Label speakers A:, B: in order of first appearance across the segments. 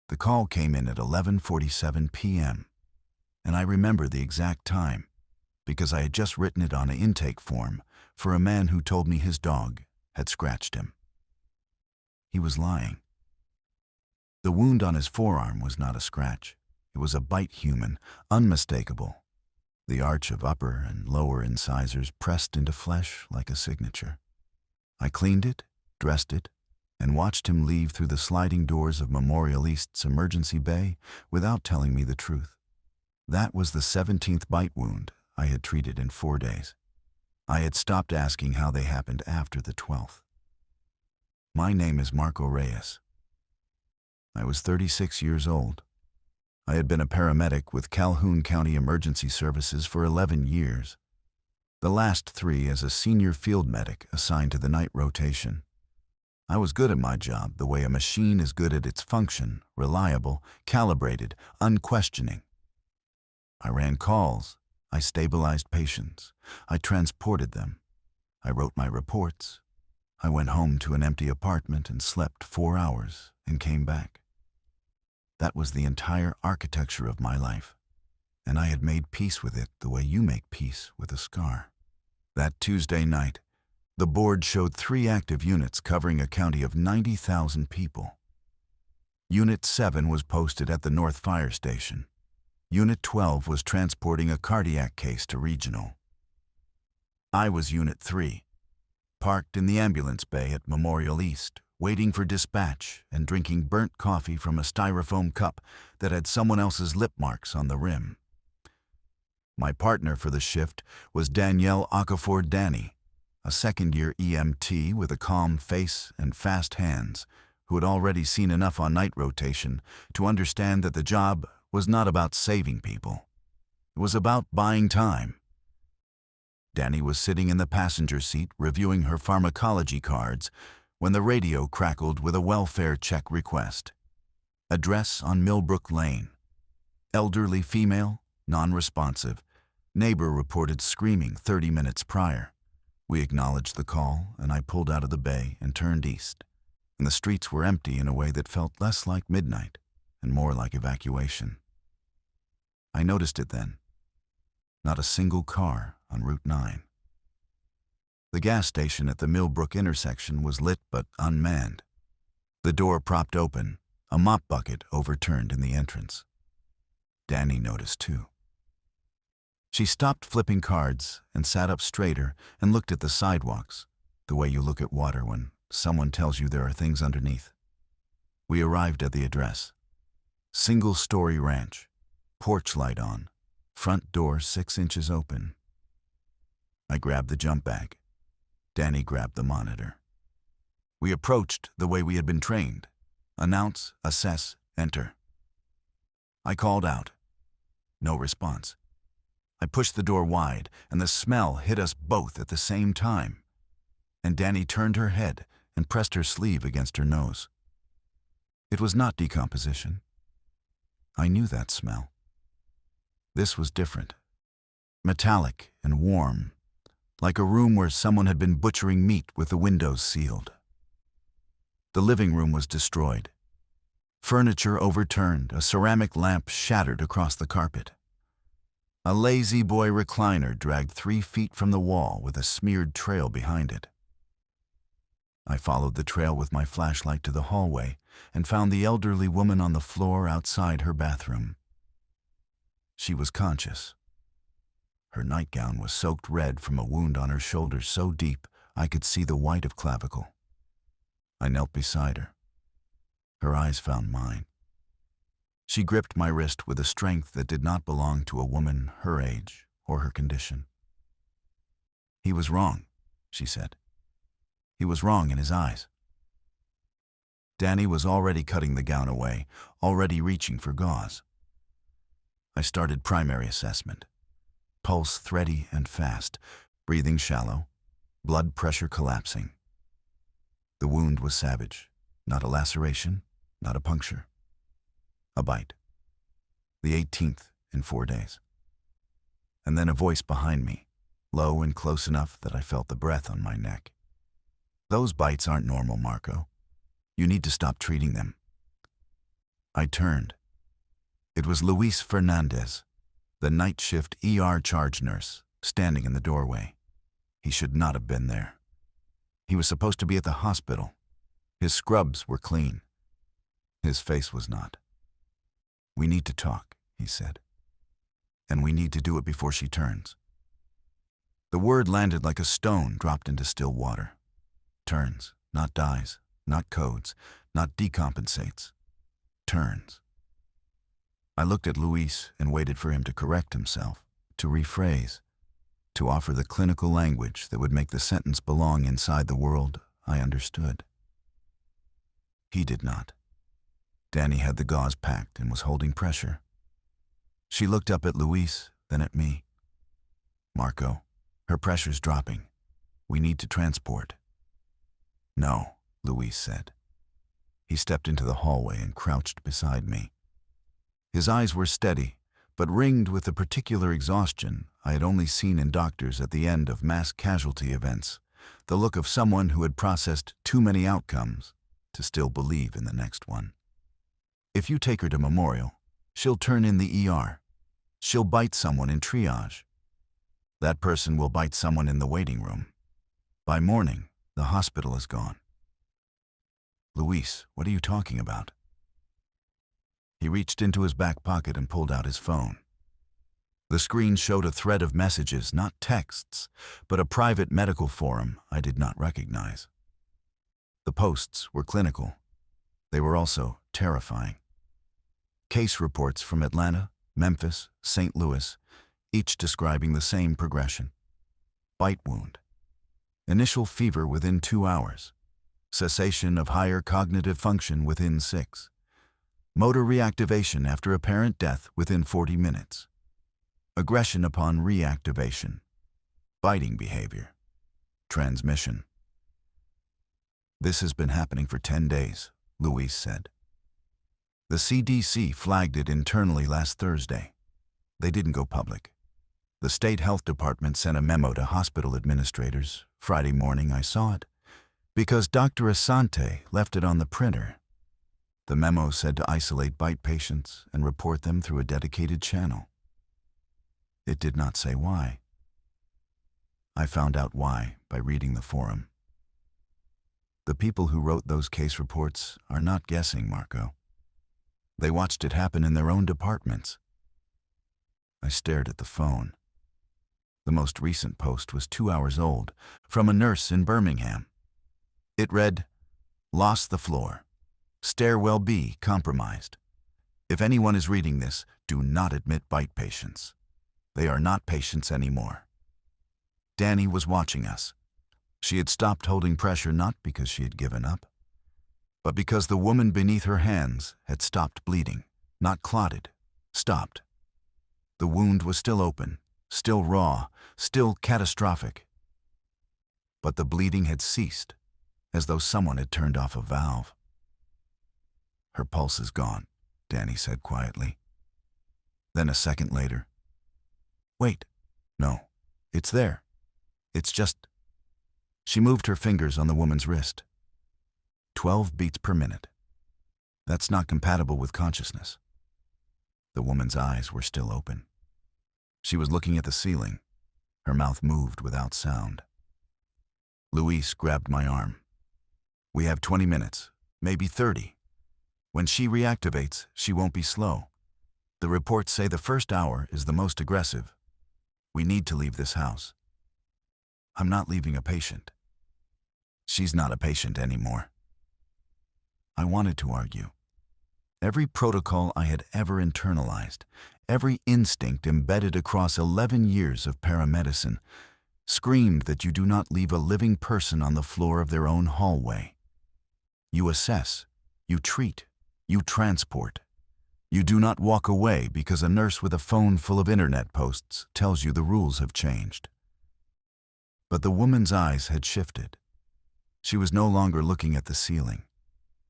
A: The call came in at 11:47 p.m., and I remember the exact time because I had just written it on an intake form for a man who told me his dog had scratched him. He was lying. The wound on his forearm was not a scratch. It was a bite human, unmistakable. The arch of upper and lower incisors pressed into flesh like a signature. I cleaned it, dressed it, and watched him leave through the sliding doors of Memorial East's emergency bay without telling me the truth. That was the 17th bite wound I had treated in 4 days. I had stopped asking how they happened after the 12th. My name is Marco Reyes. I was 36 years old. I had been a paramedic with Calhoun County Emergency Services for 11 years, the last 3 as a senior field medic assigned to the night rotation. I was good at my job the way a machine is good at its function, reliable, calibrated, unquestioning. I ran calls, I stabilized patients, I transported them, I wrote my reports, I went home to an empty apartment and slept 4 hours and came back. That was the entire architecture of my life, and I had made peace with it the way you make peace with a scar. That Tuesday night, the board showed 3 active units covering a county of 90,000 people. Unit 7 was posted at the North Fire Station. Unit 12 was transporting a cardiac case to regional. I was Unit 3, parked in the ambulance bay at Memorial East, waiting for dispatch and drinking burnt coffee from a styrofoam cup that had someone else's lip marks on the rim. My partner for the shift was Danielle Okafor Danny, a second-year EMT with a calm face and fast hands, who had already seen enough on night rotation to understand that the job was not about saving people. It was about buying time. Danny was sitting in the passenger seat reviewing her pharmacology cards when the radio crackled with a welfare check request. Address on Millbrook Lane. Elderly female, non-responsive. Neighbor reported screaming 30 minutes prior. We acknowledged the call, and I pulled out of the bay and turned east. And the streets were empty in a way that felt less like midnight and more like evacuation. I noticed it then. Not a single car on Route 9. The gas station at the Millbrook intersection was lit but unmanned. The door propped open, a mop bucket overturned in the entrance. Danny noticed too. She stopped flipping cards and sat up straighter and looked at the sidewalks, the way you look at water when someone tells you there are things underneath. We arrived at the address. Single-story ranch, porch light on, front door 6 inches open. I grabbed the jump bag. Danny grabbed the monitor. We approached the way we had been trained. Announce, assess, enter. I called out. No response. I pushed the door wide, and the smell hit us both at the same time. And Danny turned her head and pressed her sleeve against her nose. It was not decomposition. I knew that smell. This was different. Metallic and warm, like a room where someone had been butchering meat with the windows sealed. The living room was destroyed. Furniture overturned, a ceramic lamp shattered across the carpet. A lazy boy recliner dragged 3 feet from the wall with a smeared trail behind it. I followed the trail with my flashlight to the hallway and found the elderly woman on the floor outside her bathroom. She was conscious. Her nightgown was soaked red from a wound on her shoulder so deep I could see the white of clavicle. I knelt beside her. Her eyes found mine. She gripped my wrist with a strength that did not belong to a woman her age or her condition. "He was wrong," she said. "He was wrong in his eyes." Danny was already cutting the gown away, already reaching for gauze. I started primary assessment. Pulse thready and fast, breathing shallow, blood pressure collapsing. The wound was savage, not a laceration, not a puncture. A bite. The 18th in 4 days. And then a voice behind me, low and close enough that I felt the breath on my neck. "Those bites aren't normal, Marco. You need to stop treating them." I turned. It was Luis Fernandez, the night shift ER charge nurse, standing in the doorway. He should not have been there. He was supposed to be at the hospital. His scrubs were clean. His face was not. "We need to talk," he said. "And we need to do it before she turns." The word landed like a stone dropped into still water. Turns, not dies, not codes, not decompensates. Turns. I looked at Luis and waited for him to correct himself, to rephrase, to offer the clinical language that would make the sentence belong inside the world I understood. He did not. Danny had the gauze packed and was holding pressure. She looked up at Luis, then at me. "Marco, her pressure's dropping. We need to transport." "No," Luis said. He stepped into the hallway and crouched beside me. His eyes were steady, but ringed with the particular exhaustion I had only seen in doctors at the end of mass casualty events, the look of someone who had processed too many outcomes to still believe in the next one. "If you take her to Memorial, she'll turn in the ER. She'll bite someone in triage. That person will bite someone in the waiting room. By morning, the hospital is gone." "Luis, what are you talking about?" He reached into his back pocket and pulled out his phone. The screen showed a thread of messages, not texts, but a private medical forum I did not recognize. The posts were clinical. They were also terrifying. Case reports from Atlanta, Memphis, St. Louis, each describing the same progression. Bite wound. Initial fever within 2 hours. Cessation of higher cognitive function within 6. Motor reactivation after apparent death within 40 minutes. Aggression upon reactivation. Biting behavior. Transmission. "This has been happening for 10 days, Luis said. "The CDC flagged it internally last Thursday. They didn't go public. The state health department sent a memo to hospital administrators. Friday morning I saw it, because Dr. Asante left it on the printer. The memo said to isolate bite patients and report them through a dedicated channel. It did not say why. I found out why by reading the forum. The people who wrote those case reports are not guessing, Marco. They watched it happen in their own departments." I stared at the phone. The most recent post was 2 hours old, from a nurse in Birmingham. It read, "Lost the floor. Stairwell B compromised. If anyone is reading this, do not admit bite patients. They are not patients anymore." Danny was watching us. She had stopped holding pressure not because she had given up, but because the woman beneath her hands had stopped bleeding, not clotted, stopped. The wound was still open, still raw, still catastrophic. But the bleeding had ceased, as though someone had turned off a valve. "Her pulse is gone," Danny said quietly. Then a second later, "Wait, no, it's there. It's just..." She moved her fingers on the woman's wrist. 12 beats per minute. That's not compatible with consciousness. The woman's eyes were still open. She was looking at the ceiling. Her mouth moved without sound. Luis grabbed my arm. "We have 20 minutes, maybe 30. When she reactivates, she won't be slow. The reports say the first hour is the most aggressive. We need to leave this house." "I'm not leaving a patient." "She's not a patient anymore." I wanted to argue. Every protocol I had ever internalized, every instinct embedded across 11 years of paramedicine, screamed that you do not leave a living person on the floor of their own hallway. You assess, you treat, you transport. You do not walk away because a nurse with a phone full of internet posts tells you the rules have changed. But the woman's eyes had shifted. She was no longer looking at the ceiling.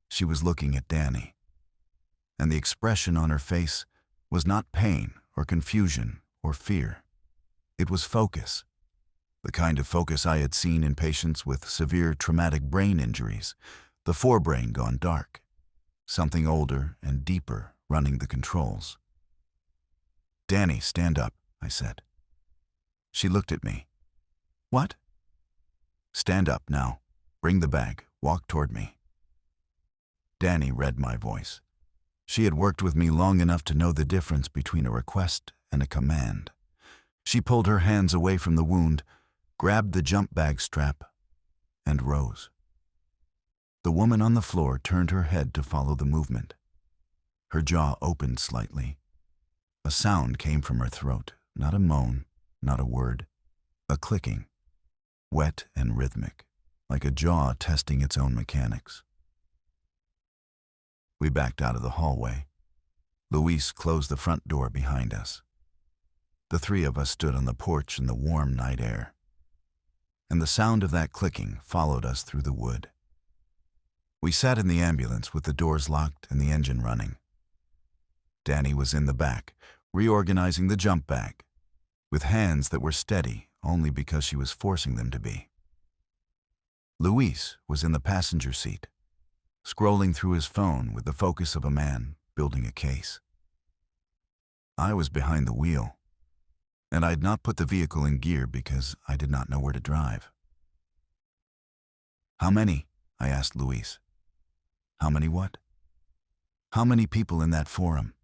A: She was looking at Danny. And the expression on her face was not pain or confusion or fear. It was focus. The kind of focus I had seen in patients with severe traumatic brain injuries, the forebrain gone dark. something older and deeper running the controls. "Danny, stand up," I said. She looked at me. "What?" "Stand up now. Bring the bag. Walk toward me." Danny read my voice. She had worked with me long enough to know the difference between a request and a command. She pulled her hands away from the wound, grabbed the jump bag strap, and rose. The woman on the floor turned her head to follow the movement. Her jaw opened slightly. A sound came from her throat, not a moan, not a word, a clicking, wet and rhythmic, like a jaw testing its own mechanics. We backed out of the hallway. Luis closed the front door behind us. The three of us stood on the porch in the warm night air, and the sound of that clicking followed us through the wood. We sat in the ambulance with the doors locked and the engine running. Danny was in the back, reorganizing the jump bag, with hands that were steady only because she was forcing them to be. Luis was in the passenger seat, scrolling through his phone with the focus of a man building a case. I was behind the wheel, and I had not put the vehicle in gear because I did not know where to drive. "How many?" I asked Luis. "How many what?" "How many people in that forum?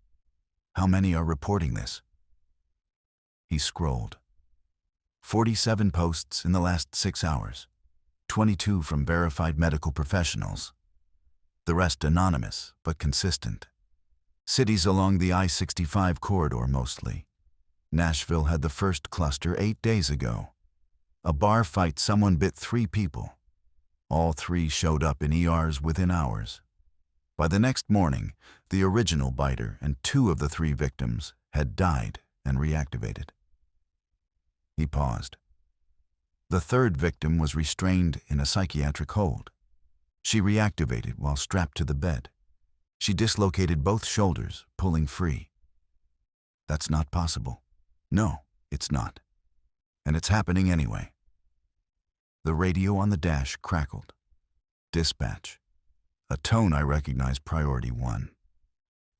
A: How many are reporting this?" He scrolled. 47 posts in the last 6 hours, 22 from verified medical professionals. The rest anonymous, but consistent. Cities along the I-65 corridor mostly. Nashville had the first cluster 8 days ago. A bar fight, someone bit 3 people. All 3 showed up in ERs within hours. By the next morning, the original biter and 2 of the 3 victims had died and reactivated. He paused. The 3rd victim was restrained in a psychiatric hold. She reactivated while strapped to the bed. She dislocated both shoulders, pulling free. That's not possible. No, it's not. And it's happening anyway. The radio on the dash crackled. Dispatch. A tone I recognized, priority 1.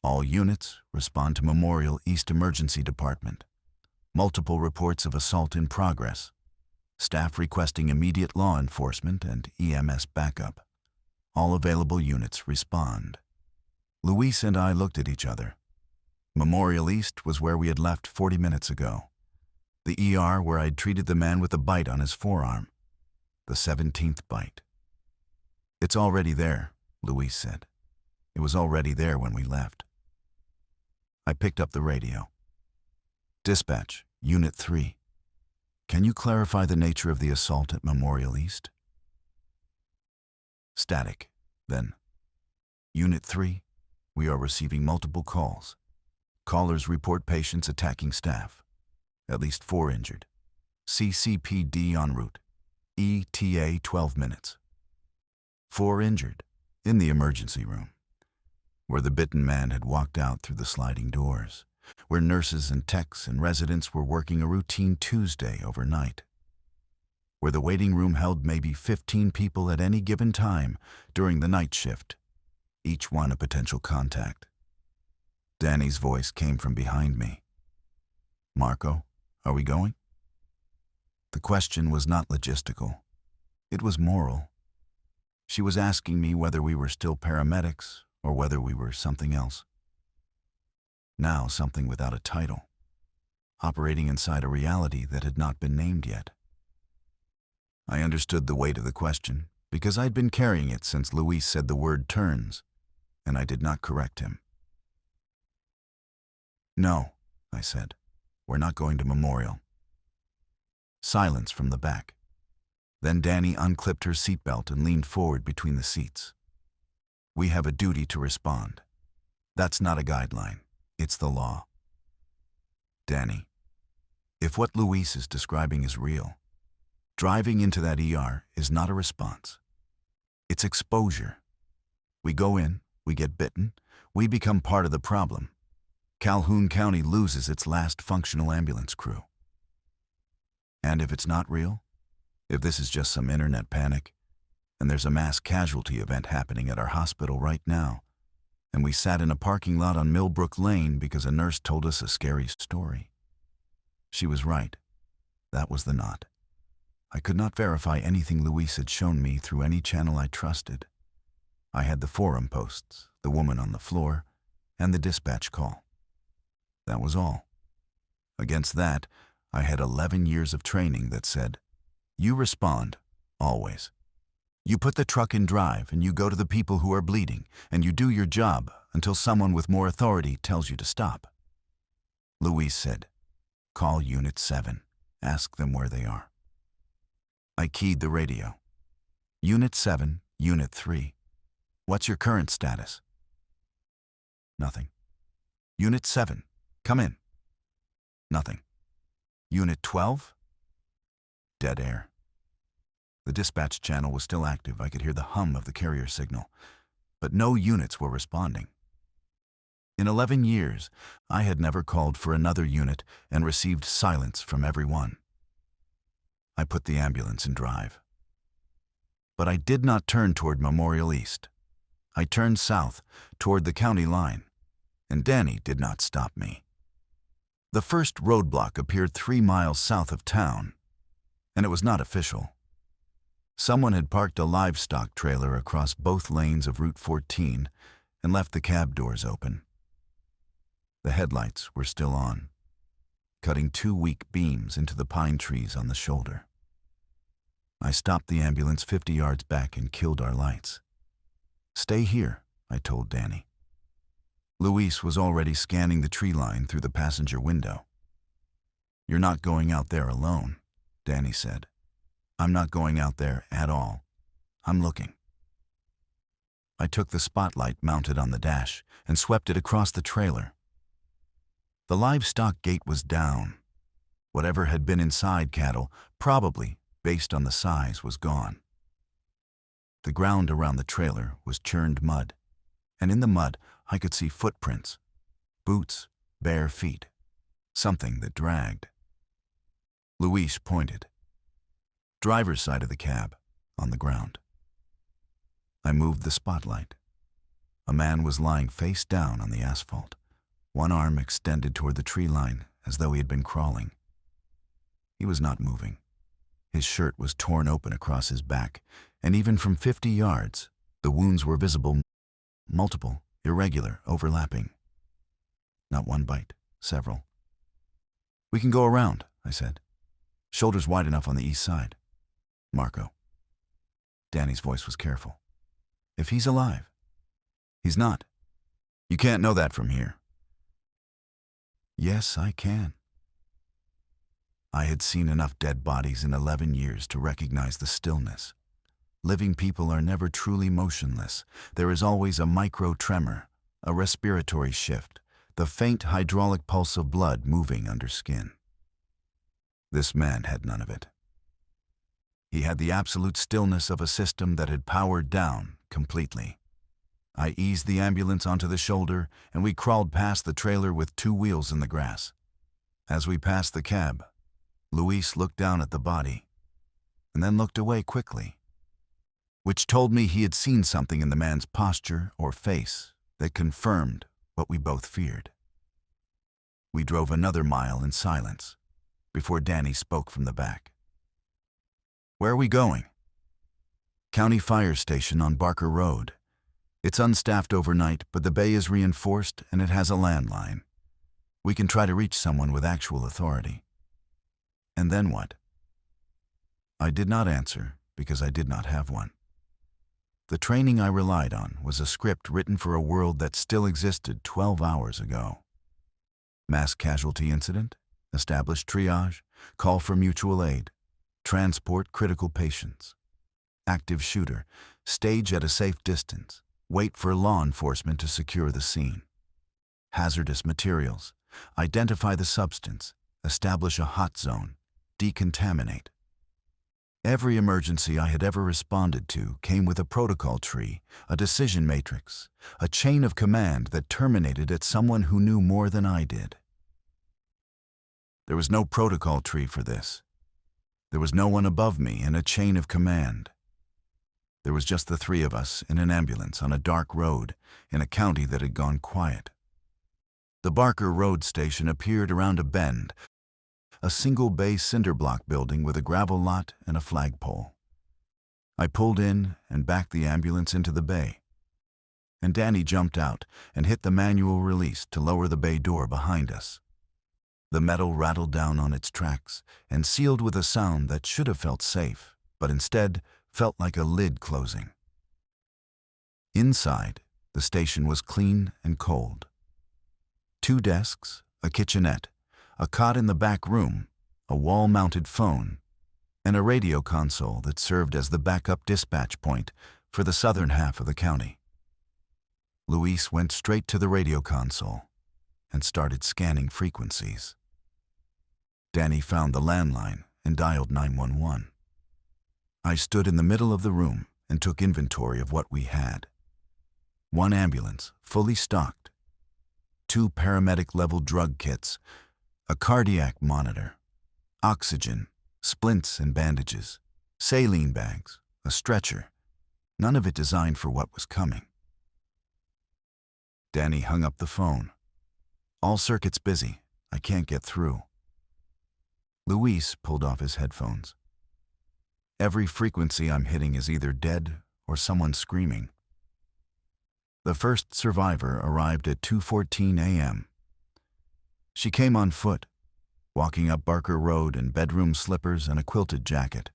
A: All units respond to Memorial East Emergency Department. Multiple reports of assault in progress. Staff requesting immediate law enforcement and EMS backup. All available units respond. Luis and I looked at each other. Memorial East was where we had left 40 minutes ago. The ER where I'd treated the man with a bite on his forearm. The 17th bite. "It's already there," Luis said. "It was already there when we left." I picked up the radio. "Dispatch, Unit 3. Can you clarify the nature of the assault at Memorial East?" Static. Then, "Unit 3, we are receiving multiple calls. Callers report patients attacking staff. At least 4 injured. CCPD en route. ETA 12 minutes. 4 injured, in the emergency room, where the bitten man had walked out through the sliding doors, where nurses and techs and residents were working a routine Tuesday overnight, where the waiting room held maybe 15 people at any given time during the night shift, each one a potential contact. Danny's voice came from behind me. "Marco, are we going?" The question was not logistical. It was moral. She was asking me whether we were still paramedics or whether we were something else. Now something without a title, operating inside a reality that had not been named yet. I understood the weight of the question because I'd been carrying it since Luis said the word turns, and I did not correct him. "No," I said. "We're not going to Memorial." Silence from the back. Then Danny unclipped her seatbelt and leaned forward between the seats. "We have a duty to respond. That's not a guideline. It's the law." "Danny, if what Luis is describing is real, driving into that ER is not a response. It's exposure. We go in, we get bitten, we become part of the problem. Calhoun County loses its last functional ambulance crew. And if it's not real, if this is just some internet panic, and there's a mass casualty event happening at our hospital right now, and we sat in a parking lot on Millbrook Lane because a nurse told us a scary story. She was right. That was the knot. I could not verify anything Luis had shown me through any channel I trusted. I had the forum posts, the woman on the floor, and the dispatch call. That was all. Against that, I had 11 years of training that said, you respond, always. You put the truck in drive and you go to the people who are bleeding, and you do your job until someone with more authority tells you to stop. Luis said, call Unit 7. Ask them where they are. I keyed the radio. Unit 7, Unit 3. What's your current status? Nothing. Unit 7, come in. Nothing. Unit 12? Dead air. The dispatch channel was still active. I could hear the hum of the carrier signal, but no units were responding. In 11 years, I had never called for another unit and received silence from everyone. I put the ambulance in drive. But I did not turn toward Memorial East. I turned south toward the county line, and Danny did not stop me. The first roadblock appeared 3 miles south of town, and it was not official. Someone had parked a livestock trailer across both lanes of Route 14 and left the cab doors open. The headlights were still on, cutting 2 weak beams into the pine trees on the shoulder. I stopped the ambulance 50 yards back and killed our lights. Stay here, I told Danny. Luis was already scanning the tree line through the passenger window. You're not going out there alone, Danny said. I'm not going out there at all. I'm looking. I took the spotlight mounted on the dash and swept it across the trailer. The livestock gate was down. Whatever had been inside cattle, probably based on the size, was gone. The ground around the trailer was churned mud, and in the mud I could see footprints, boots, bare feet, something that dragged. Luis pointed. Driver's side of the cab, on the ground. I moved the spotlight. A man was lying face down on the asphalt, one arm extended toward the tree line as though he had been crawling. He was not moving. His shirt was torn open across his back, and even from 50 yards, the wounds were visible, multiple, irregular, overlapping. Not one bite, several. We can go around, I said. Shoulders wide enough on the east side. Marco. Danny's voice was careful. If he's alive. He's not. You can't know that from here. Yes, I can. I had seen enough dead bodies in 11 years to recognize the stillness. Living people are never truly motionless. There is always a micro-tremor, a respiratory shift, the faint hydraulic pulse of blood moving under skin. This man had none of it. He had the absolute stillness of a system that had powered down completely. I eased the ambulance onto the shoulder, and we crawled past the trailer with 2 wheels in the grass. As we passed the cab, Luis looked down at the body, and then looked away quickly, which told me he had seen something in the man's posture or face that confirmed what we both feared. We drove another mile in silence before Danny spoke from the back. Where are we going? County Fire Station on Barker Road. It's unstaffed overnight, but the bay is reinforced and it has a landline. We can try to reach someone with actual authority. And then what? I did not answer because I did not have one. The training I relied on was a script written for a world that still existed 12 hours ago. Mass casualty incident, establish triage, call for mutual aid, transport critical patients. Active shooter, stage at a safe distance, wait for law enforcement to secure the scene. Hazardous materials, identify the substance, establish a hot zone, decontaminate. Every emergency I had ever responded to came with a protocol tree, a decision matrix, a chain of command that terminated at someone who knew more than I did. There was no protocol tree for this. There was no one above me in a chain of command. There was just the three of us in an ambulance on a dark road in a county that had gone quiet. The Barker Road station appeared around a bend, a single-bay cinder block building with a gravel lot and a flagpole. I pulled in and backed the ambulance into the bay, and Danny jumped out and hit the manual release to lower the bay door behind us. The metal rattled down on its tracks and sealed with a sound that should have felt safe, but instead felt like a lid closing. Inside, the station was clean and cold. 2 desks, a kitchenette, a cot in the back room, a wall-mounted phone, and a radio console that served as the backup dispatch point for the southern half of the county. Luis went straight to the radio console and started scanning frequencies. Danny found the landline and dialed 911. I stood in the middle of the room and took inventory of what we had. 1 ambulance, fully stocked, 2 paramedic-level drug kits, a cardiac monitor, oxygen, splints and bandages, saline bags, a stretcher, none of it designed for what was coming. Danny hung up the phone. "All circuits busy. I can't get through." Luis pulled off his headphones. "Every frequency I'm hitting is either dead or someone screaming." The first survivor arrived at 2:14 a.m. She came on foot, walking up Barker Road in bedroom slippers and a quilted jacket,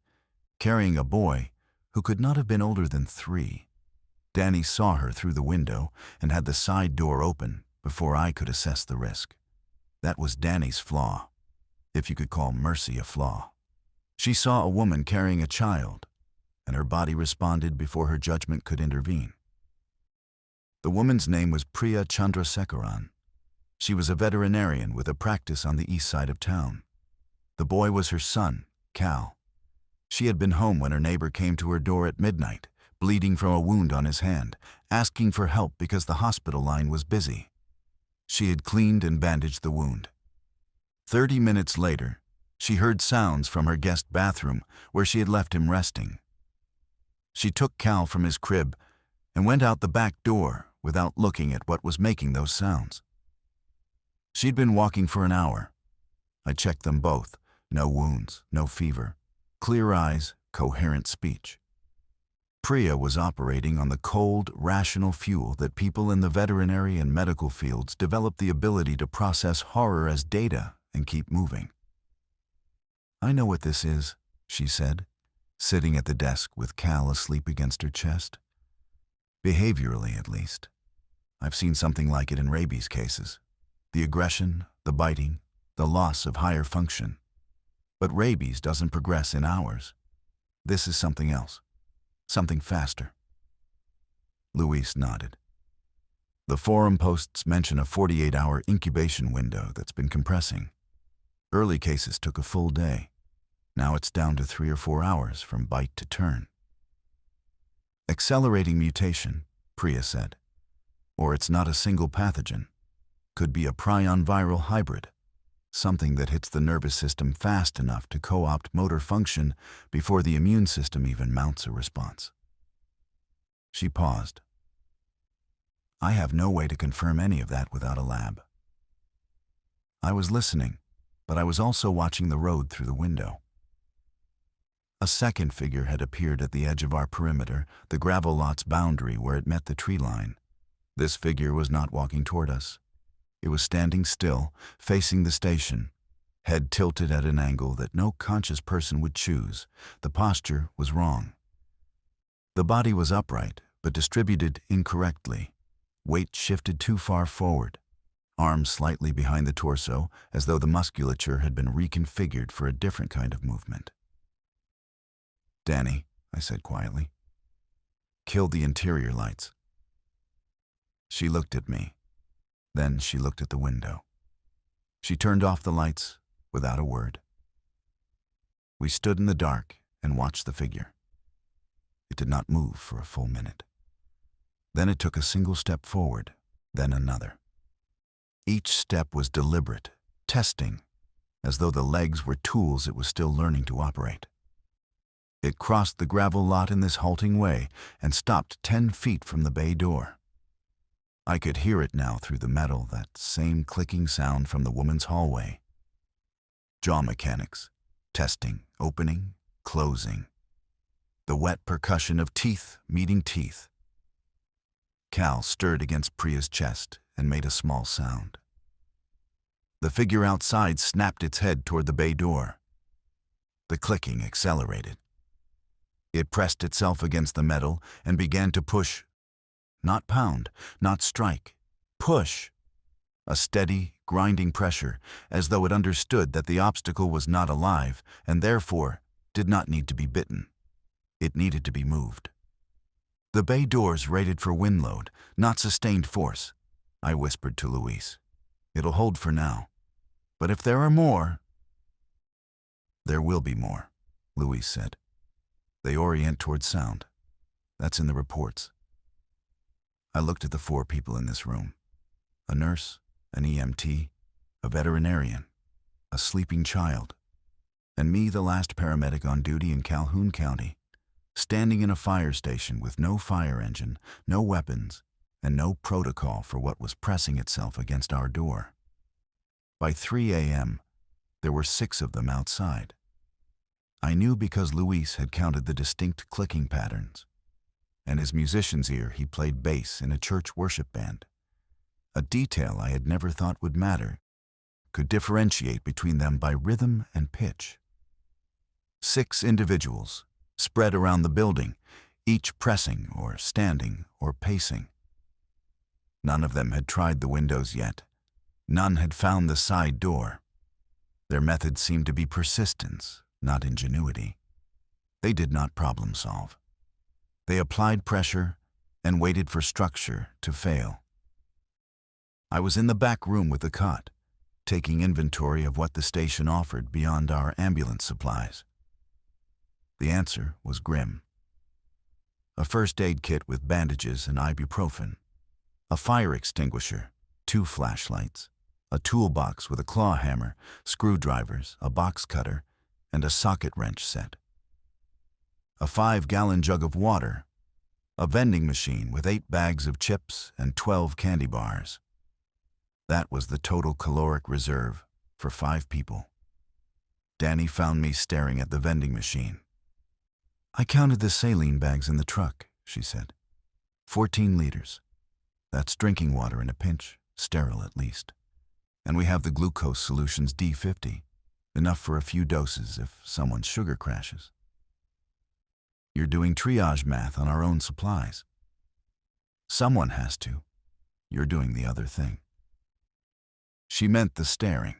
A: carrying a boy who could not have been older than 3. Danny saw her through the window and had the side door open before I could assess the risk. That was Danny's flaw, if you could call mercy a flaw. She saw a woman carrying a child, and her body responded before her judgment could intervene. The woman's name was Priya Chandrasekaran. She was a veterinarian with a practice on the east side of town. The boy was her son, Cal. She had been home when her neighbor came to her door at midnight, bleeding from a wound on his hand, asking for help because the hospital line was busy. She had cleaned and bandaged the wound. 30 minutes later, she heard sounds from her guest bathroom where she had left him resting. She took Cal from his crib and went out the back door without looking at what was making those sounds. She'd been walking for an hour. I checked them both. No wounds, no fever, clear eyes, coherent speech. Priya was operating on the cold, rational fuel that people in the veterinary and medical fields develop the ability to process horror as data and keep moving. "I know what this is," she said, sitting at the desk with Cal asleep against her chest. "Behaviorally, at least. I've seen something like it in rabies cases. The aggression, the biting, the loss of higher function. But rabies doesn't progress in hours. This is something else. Something faster." Luis nodded. "The forum posts mention a 48-hour incubation window that's been compressing. Early cases took a full day. Now it's down to 3 or 4 hours from bite to turn." "Accelerating mutation," Priya said. "Or it's not a single pathogen. Could be a prion viral hybrid, something that hits the nervous system fast enough to co-opt motor function before the immune system even mounts a response." She paused. "I have no way to confirm any of that without a lab." I was listening, but I was also watching the road through the window. A second figure had appeared at the edge of our perimeter, the gravel lot's boundary where it met the tree line. This figure was not walking toward us. It was standing still, facing the station, head tilted at an angle that no conscious person would choose. The posture was wrong. The body was upright, but distributed incorrectly. Weight shifted too far forward. Arms slightly behind the torso, as though the musculature had been reconfigured for a different kind of movement. "Danny," I said quietly, "kill the interior lights." She looked at me. Then she looked at the window. She turned off the lights without a word. We stood in the dark and watched the figure. It did not move for a full minute. Then it took a single step forward, then another. Each step was deliberate, testing, as though the legs were tools it was still learning to operate. It crossed the gravel lot in this halting way and stopped 10 feet from the bay door. I could hear it now through the metal, that same clicking sound from the woman's hallway. Jaw mechanics, testing, opening, closing. The wet percussion of teeth meeting teeth. Cal stirred against Priya's chest and made a small sound. The figure outside snapped its head toward the bay door. The clicking accelerated. It pressed itself against the metal and began to push. Not pound, not strike. Push. A steady, grinding pressure, as though it understood that the obstacle was not alive and therefore did not need to be bitten. It needed to be moved. The bay doors rated for wind load, not sustained force, I whispered to Luis. It'll hold for now. But if there are more... There will be more, Luis said. They orient toward sound. That's in the reports. I looked at the 4 people in this room. A nurse, an EMT, a veterinarian, a sleeping child, and me, the last paramedic on duty in Calhoun County, standing in a fire station with no fire engine, no weapons, and no protocol for what was pressing itself against our door. By 3 a.m., there were 6 of them outside. I knew because Luis had counted the distinct clicking patterns. And his musician's ear, he played bass in a church worship band. A detail I had never thought would matter, could differentiate between them by rhythm and pitch. 6 individuals, spread around the building, each pressing or standing or pacing. None of them had tried the windows yet. None had found the side door. Their method seemed to be persistence, not ingenuity. They did not problem solve. They applied pressure and waited for structure to fail. I was in the back room with the cot, taking inventory of what the station offered beyond our ambulance supplies. The answer was grim. A first aid kit with bandages and ibuprofen, a fire extinguisher, 2 flashlights, a toolbox with a claw hammer, screwdrivers, a box cutter, and a socket wrench set. A 5-gallon jug of water, a vending machine with 8 bags of chips and 12 candy bars. That was the total caloric reserve for 5 people. Danny found me staring at the vending machine. I counted the saline bags in the truck, she said. 14 liters. That's drinking water in a pinch, sterile at least. And we have the glucose solutions D50, enough for a few doses if someone's sugar crashes. You're doing triage math on our own supplies. Someone has to. You're doing the other thing. She meant the staring,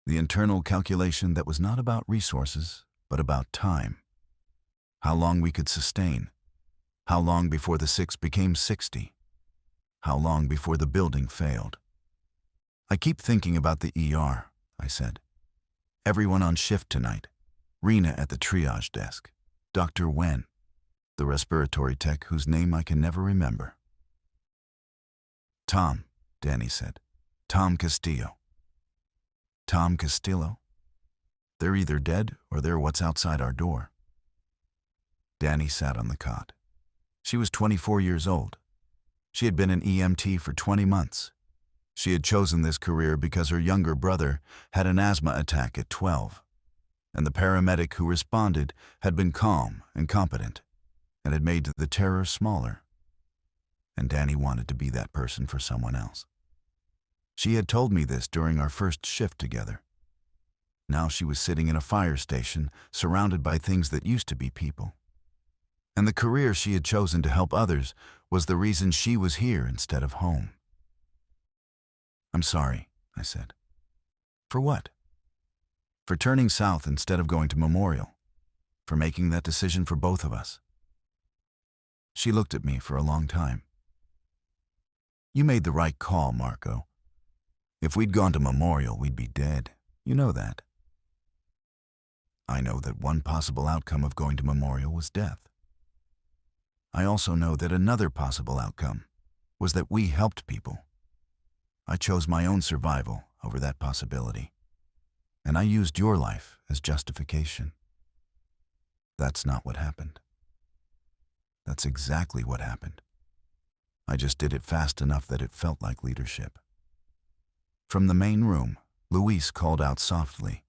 A: the internal calculation that was not about resources, but about time. How long we could sustain. How long before the 6 became 60. How long before the building failed. I keep thinking about the ER, I said. Everyone on shift tonight. Rena at the triage desk. Dr. Wen, the respiratory tech whose name I can never remember. Tom, Danny said. Tom Castillo. Tom Castillo? They're either dead or they're what's outside our door. Danny sat on the cot. She was 24 years old. She had been an EMT for 20 months. She had chosen this career because her younger brother had an asthma attack at 12. And the paramedic who responded had been calm and competent and had made the terror smaller. And Danny wanted to be that person for someone else. She had told me this during our first shift together. Now she was sitting in a fire station surrounded by things that used to be people. And the career she had chosen to help others was the reason she was here instead of home. I'm sorry, I said. For what? For turning south instead of going to Memorial. For making that decision for both of us. She looked at me for a long time. You made the right call, Marco. If we'd gone to Memorial, we'd be dead. You know that. I know that one possible outcome of going to Memorial was death. I also know that another possible outcome was that we helped people. I chose my own survival over that possibility, and I used your life as justification. That's not what happened. That's exactly what happened. I just did it fast enough that it felt like leadership. From the main room, Luis called out softly.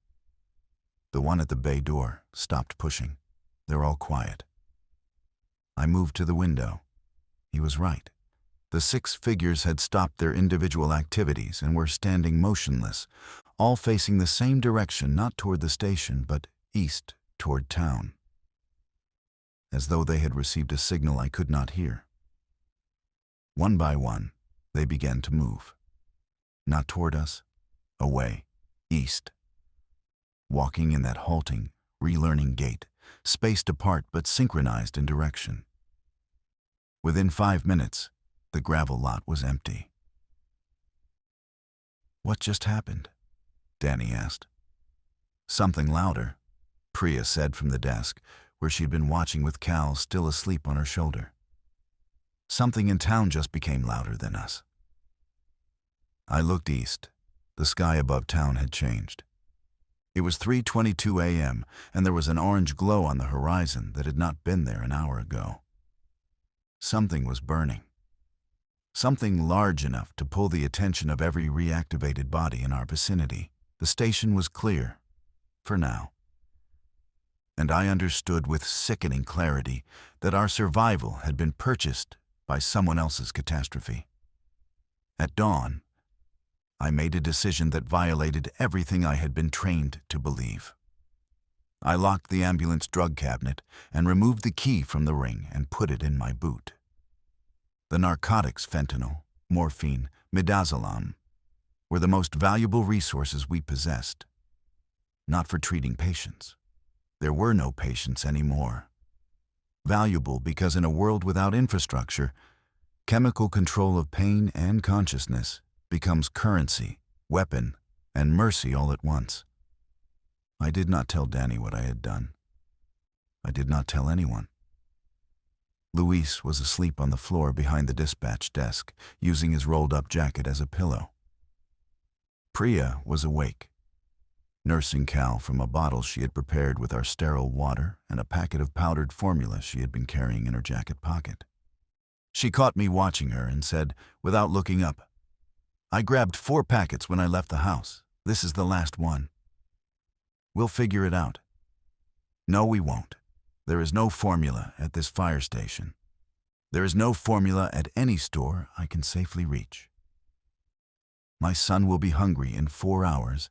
A: The one at the bay door stopped pushing. They're all quiet. I moved to the window. He was right. The 6 figures had stopped their individual activities and were standing motionless, all facing the same direction, not toward the station, but east toward town. As though they had received a signal I could not hear. One by one, they began to move. Not toward us, away, east. Walking in that halting, relearning gait, spaced apart but synchronized in direction. Within 5 minutes, the gravel lot was empty. "What just happened?" Danny asked. "Something louder," Priya said from the desk, where she'd been watching with Cal still asleep on her shoulder. "Something in town just became louder than us." I looked east. The sky above town had changed. It was 3:22 a.m., and there was an orange glow on the horizon that had not been there an hour ago. Something was burning. Something large enough to pull the attention of every reactivated body in our vicinity. The station was clear, for now. And I understood with sickening clarity that our survival had been purchased by someone else's catastrophe. At dawn, I made a decision that violated everything I had been trained to believe. I locked the ambulance drug cabinet and removed the key from the ring and put it in my boot. The narcotics, fentanyl, morphine, midazolam, were the most valuable resources we possessed. Not for treating patients. There were no patients anymore. Valuable because in a world without infrastructure, chemical control of pain and consciousness becomes currency, weapon, and mercy all at once. I did not tell Danny what I had done. I did not tell anyone. Luis was asleep on the floor behind the dispatch desk, using his rolled-up jacket as a pillow. Priya was awake, nursing Cal from a bottle she had prepared with our sterile water and a packet of powdered formula she had been carrying in her jacket pocket. She caught me watching her and said, without looking up, "I grabbed 4 packets when I left the house. This is the last one. We'll figure it out." "No, we won't. There is no formula at this fire station. There is no formula at any store I can safely reach. My son will be hungry in 4 hours,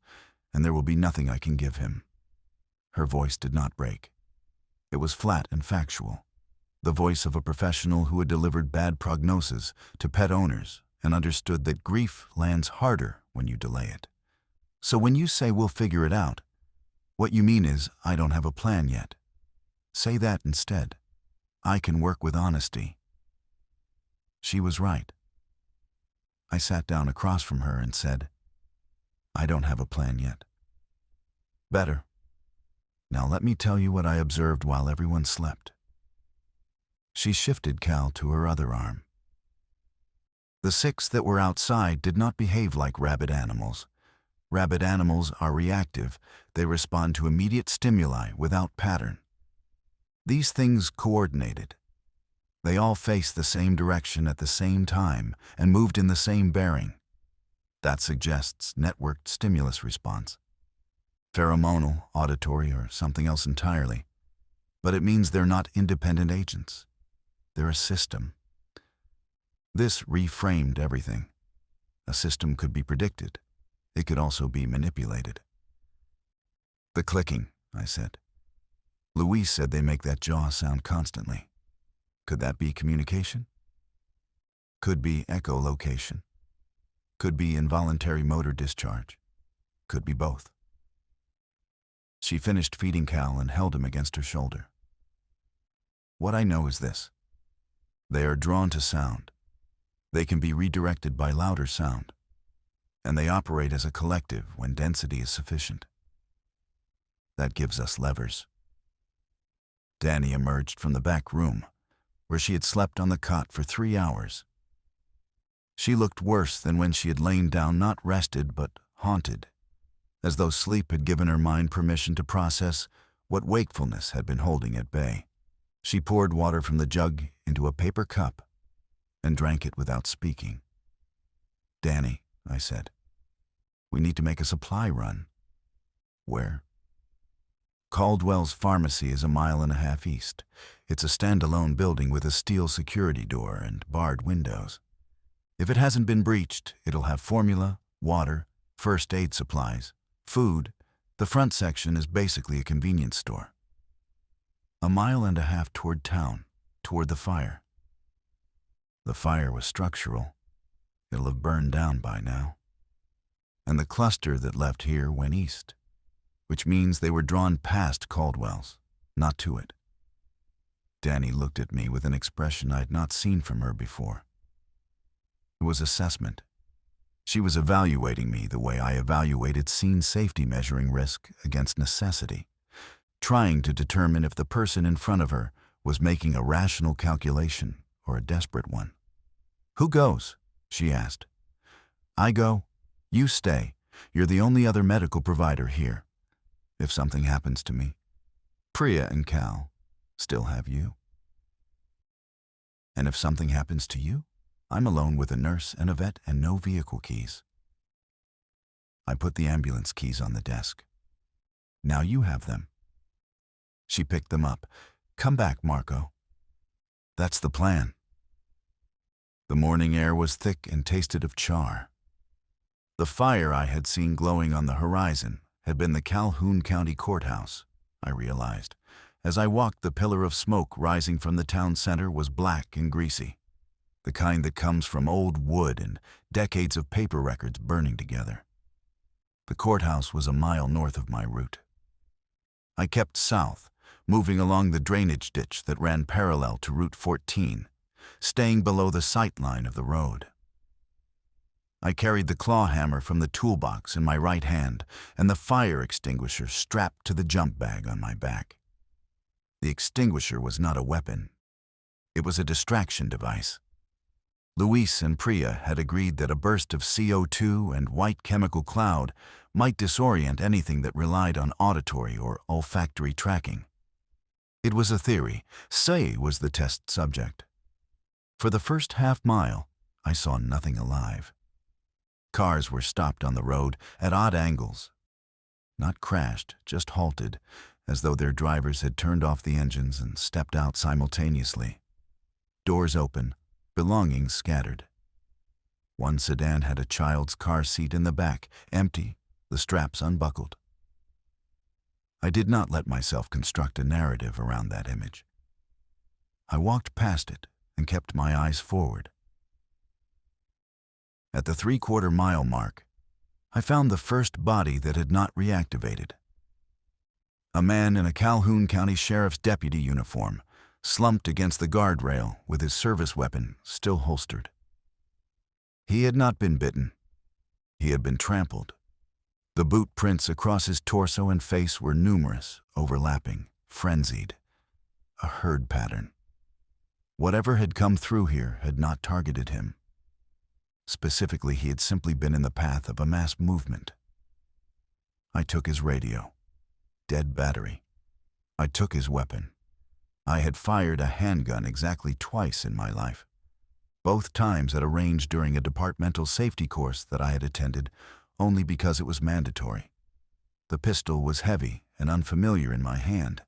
A: and there will be nothing I can give him." Her voice did not break. It was flat and factual. The voice of a professional who had delivered bad prognosis to pet owners and understood that grief lands harder when you delay it. "So when you say we'll figure it out, what you mean is I don't have a plan yet. Say that instead. I can work with honesty." She was right. I sat down across from her and said, "I don't have a plan yet." "Better. Now let me tell you what I observed while everyone slept." She shifted Cal to her other arm. The 6 that were outside did not behave like rabid animals. Rabid animals are reactive. They respond to immediate stimuli without pattern. These things coordinated. They all faced the same direction at the same time and moved in the same bearing. That suggests networked stimulus response. Pheromonal, auditory, or something else entirely. But it means they're not independent agents. They're a system. This reframed everything. A system could be predicted. It could also be manipulated. "The clicking," I said. "Luis said they make that jaw sound constantly. Could that be communication? Could be echolocation. Could be involuntary motor discharge. Could be both." She finished feeding Cal and held him against her shoulder. "What I know is this. They are drawn to sound. They can be redirected by louder sound. And they operate as a collective when density is sufficient. That gives us levers." Danny emerged from the back room, where she had slept on the cot for 3 hours. She looked worse than when she had lain down, not rested but haunted, as though sleep had given her mind permission to process what wakefulness had been holding at bay. She poured water from the jug into a paper cup and drank it without speaking. "Danny," I said, "we need to make a supply run." "Where?" "Caldwell's Pharmacy is 1.5 miles east. It's a standalone building with a steel security door and barred windows. If it hasn't been breached, it'll have formula, water, first aid supplies, food. The front section is basically a convenience store." 1.5 miles toward town, toward the fire. The fire was structural. It'll have burned down by now. And the cluster that left here went east, which means they were drawn past Caldwell's, not to it. Danny looked at me with an expression I'd not seen from her before. It was assessment. She was evaluating me the way I evaluated scene safety, measuring risk against necessity, trying to determine if the person in front of her was making a rational calculation or a desperate one. "Who goes?" she asked. "I go. You stay. You're the only other medical provider here. If something happens to me, Priya and Cal still have you. And if something happens to you, I'm alone with a nurse and a vet and no vehicle keys." I put the ambulance keys on the desk. "Now you have them." She picked them up. "Come back, Marco." "That's the plan." The morning air was thick and tasted of char. The fire I had seen glowing on the horizon had been the Calhoun County Courthouse, I realized. As I walked, the pillar of smoke rising from the town center was black and greasy, the kind that comes from old wood and decades of paper records burning together. The courthouse was 1 mile north of my route. I kept south, moving along the drainage ditch that ran parallel to Route 14, staying below the sight line of the road. I carried the claw hammer from the toolbox in my right hand and the fire extinguisher strapped to the jump bag on my back. The extinguisher was not a weapon. It was a distraction device. Luis and Priya had agreed that a burst of CO2 and white chemical cloud might disorient anything that relied on auditory or olfactory tracking. It was a theory. Say was the test subject. For the first half-mile, I saw nothing alive. Cars were stopped on the road at odd angles. Not crashed, just halted, as though their drivers had turned off the engines and stepped out simultaneously. Doors open, belongings scattered. One sedan had a child's car seat in the back, empty, the straps unbuckled. I did not let myself construct a narrative around that image. I walked past it and kept my eyes forward. At the 3/4 mile mark, I found the first body that had not reactivated. A man in a Calhoun County Sheriff's deputy uniform, slumped against the guardrail with his service weapon still holstered. He had not been bitten. He had been trampled. The boot prints across his torso and face were numerous, overlapping, frenzied. A herd pattern. Whatever had come through here had not targeted him. Specifically, he had simply been in the path of a mass movement. I took his radio. Dead battery. I took his weapon. I had fired a handgun exactly twice in my life, both times at a range during a departmental safety course that I had attended only because it was mandatory. The pistol was heavy and unfamiliar in my hand,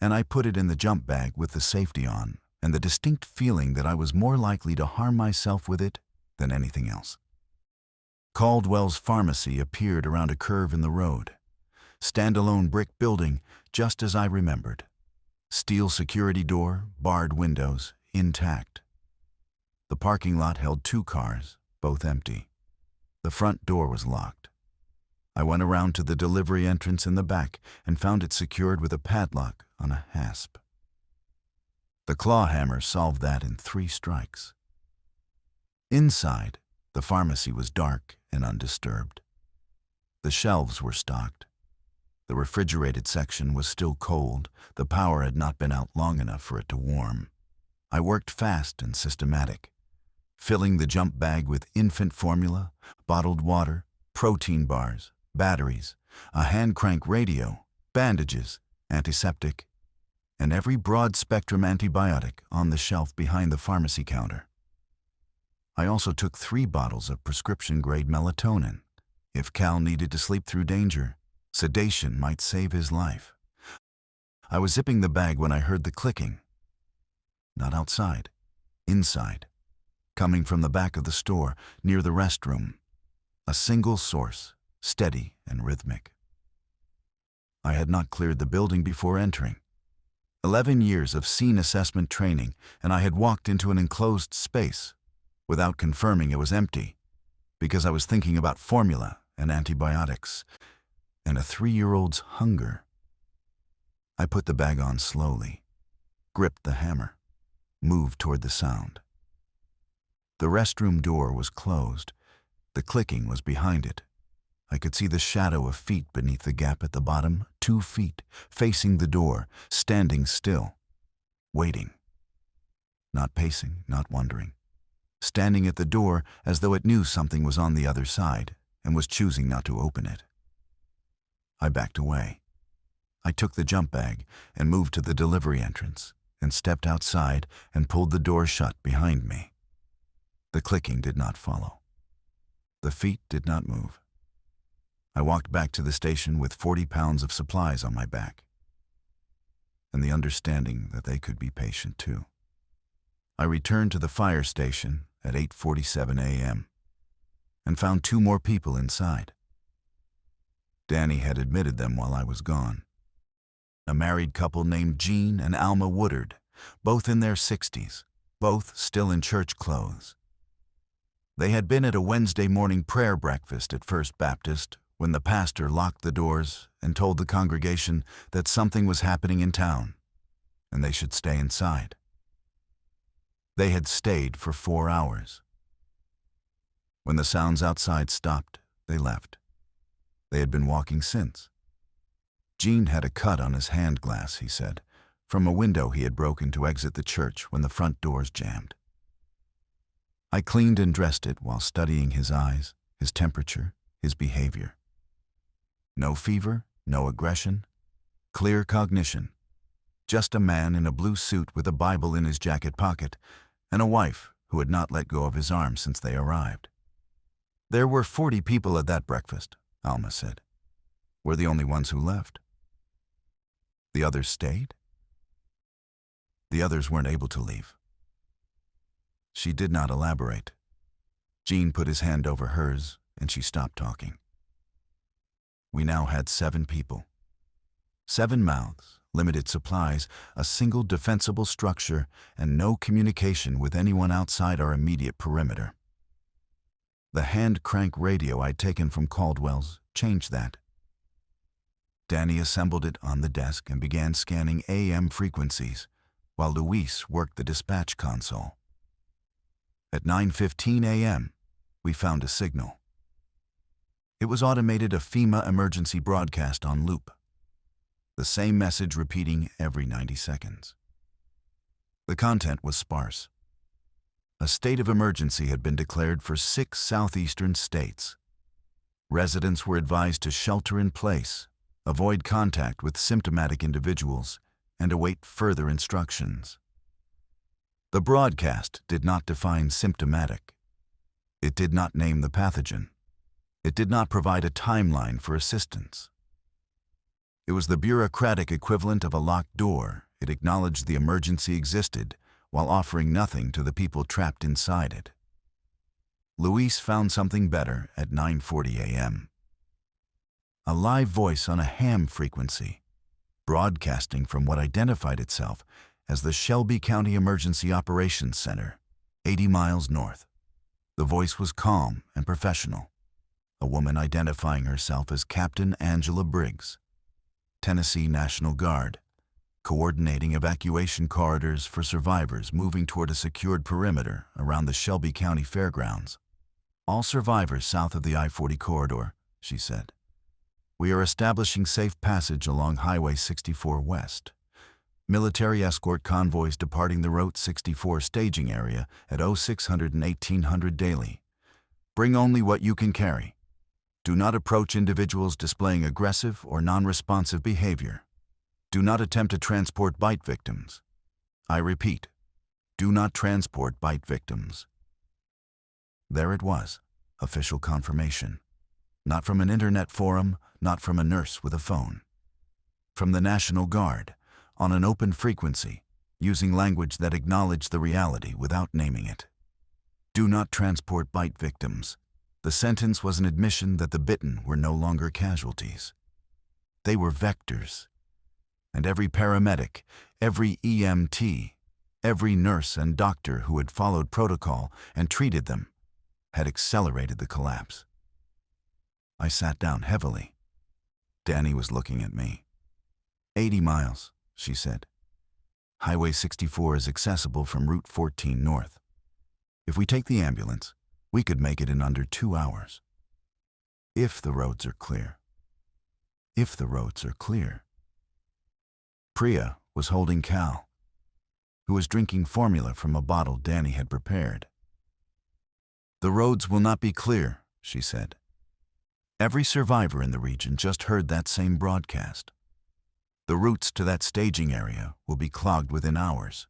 A: and I put it in the jump bag with the safety on and the distinct feeling that I was more likely to harm myself with it than anything else. Caldwell's Pharmacy appeared around a curve in the road. Standalone brick building, just as I remembered. Steel security door, barred windows, intact. The parking lot held 2 cars, both empty. The front door was locked. I went around to the delivery entrance in the back and found it secured with a padlock on a hasp. The claw hammer solved that in 3 strikes. Inside, the pharmacy was dark and undisturbed. The shelves were stocked. The refrigerated section was still cold. The power had not been out long enough for it to warm. I worked fast and systematic, filling the jump bag with infant formula, bottled water, protein bars, batteries, a hand crank radio, bandages, antiseptic, and every broad-spectrum antibiotic on the shelf behind the pharmacy counter. I also took 3 bottles of prescription-grade melatonin. If Cal needed to sleep through danger, sedation might save his life. I was zipping the bag when I heard the clicking. Not outside, inside, coming from the back of the store, near the restroom. A single source, steady and rhythmic. I had not cleared the building before entering. 11 years of scene assessment training, and I had walked into an enclosed space without confirming it was empty, because I was thinking about formula and antibiotics and a 3-year-old's hunger. I put the bag on slowly, gripped the hammer, moved toward the sound. The restroom door was closed. The clicking was behind it. I could see the shadow of feet beneath the gap at the bottom, 2 feet, facing the door, standing still, waiting. Not pacing, not wondering. Standing at the door as though it knew something was on the other side and was choosing not to open it. I backed away. I took the jump bag and moved to the delivery entrance and stepped outside and pulled the door shut behind me. The clicking did not follow. The feet did not move. I walked back to the station with 40 pounds of supplies on my back, and the understanding that they could be patient too. I returned to the fire station at 8:47 a.m. and found 2 more people inside. Danny had admitted them while I was gone. A married couple named Jean and Alma Woodard, both in their 60s, both still in church clothes. They had been at a Wednesday morning prayer breakfast at First Baptist when the pastor locked the doors and told the congregation that something was happening in town and they should stay inside. They had stayed for 4 hours. When the sounds outside stopped, they left. They had been walking since. Gene had a cut on his hand glass, he said, from a window he had broken to exit the church when the front doors jammed. I cleaned and dressed it while studying his eyes, his temperature, his behavior. No fever, no aggression, clear cognition. Just a man in a blue suit with a Bible in his jacket pocket, and a wife who had not let go of his arm since they arrived. There were 40 people at that breakfast, Alma said. We're the only ones who left. The others stayed? The others weren't able to leave. She did not elaborate. Gene put his hand over hers, and she stopped talking. We now had 7 people. 7 mouths, limited supplies, a single defensible structure, and no communication with anyone outside our immediate perimeter. The hand crank radio I'd taken from Caldwell's changed that. Danny assembled it on the desk and began scanning AM frequencies, while Luis worked the dispatch console. At 9:15 a.m., we found a signal. It was automated, a FEMA emergency broadcast on loop. The same message repeating every 90 seconds. The content was sparse. A state of emergency had been declared for 6 southeastern states. Residents were advised to shelter in place, avoid contact with symptomatic individuals, and await further instructions. The broadcast did not define symptomatic. It did not name the pathogen. It did not provide a timeline for assistance. It was the bureaucratic equivalent of a locked door. It acknowledged the emergency existed while offering nothing to the people trapped inside it. Luis found something better at 9:40 a.m. A live voice on a ham frequency, broadcasting from what identified itself as the Shelby County Emergency Operations Center, 80 miles north. The voice was calm and professional. A woman identifying herself as Captain Angela Briggs, Tennessee National Guard, coordinating evacuation corridors for survivors moving toward a secured perimeter around the Shelby County Fairgrounds. All survivors south of the I-40 corridor, she said. We are establishing safe passage along Highway 64 West. Military escort convoys departing the Route 64 staging area at 0600 and 1800 daily. Bring only what you can carry. Do not approach individuals displaying aggressive or non-responsive behavior. Do not attempt to transport bite victims. I repeat, do not transport bite victims. There it was, official confirmation. Not from an internet forum, not from a nurse with a phone. From the National Guard, on an open frequency, using language that acknowledged the reality without naming it. Do not transport bite victims. The sentence was an admission that the bitten were no longer casualties. They were vectors. And every paramedic, every EMT, every nurse and doctor who had followed protocol and treated them had accelerated the collapse. I sat down heavily. Danny was looking at me. 80 miles, she said. Highway 64 is accessible from Route 14 north. If we take the ambulance, we could make it in under 2 hours. If the roads are clear. If the roads are clear. Priya was holding Cal, who was drinking formula from a bottle Danny had prepared. The roads will not be clear, she said. Every survivor in the region just heard that same broadcast. The routes to that staging area will be clogged within hours,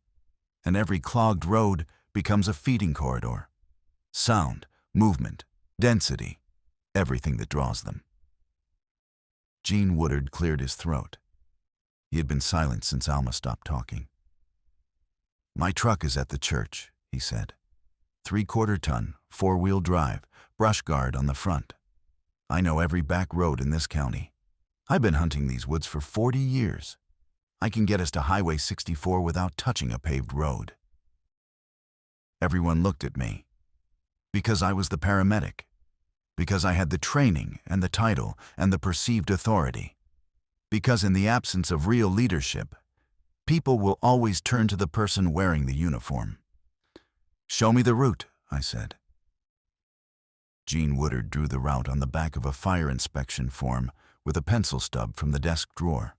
A: and every clogged road becomes a feeding corridor. Sound, movement, density, everything that draws them. Gene Woodard cleared his throat. He had been silent since Alma stopped talking. My truck is at the church, he said. 3/4 ton, 4-wheel drive, brush guard on the front. I know every back road in this county. I've been hunting these woods for 40 years. I can get us to Highway 64 without touching a paved road. Everyone looked at me. Because I was the paramedic. Because I had the training and the title and the perceived authority. Because in the absence of real leadership, people will always turn to the person wearing the uniform. Show me the route, I said. Gene Woodard drew the route on the back of a fire inspection form with a pencil stub from the desk drawer.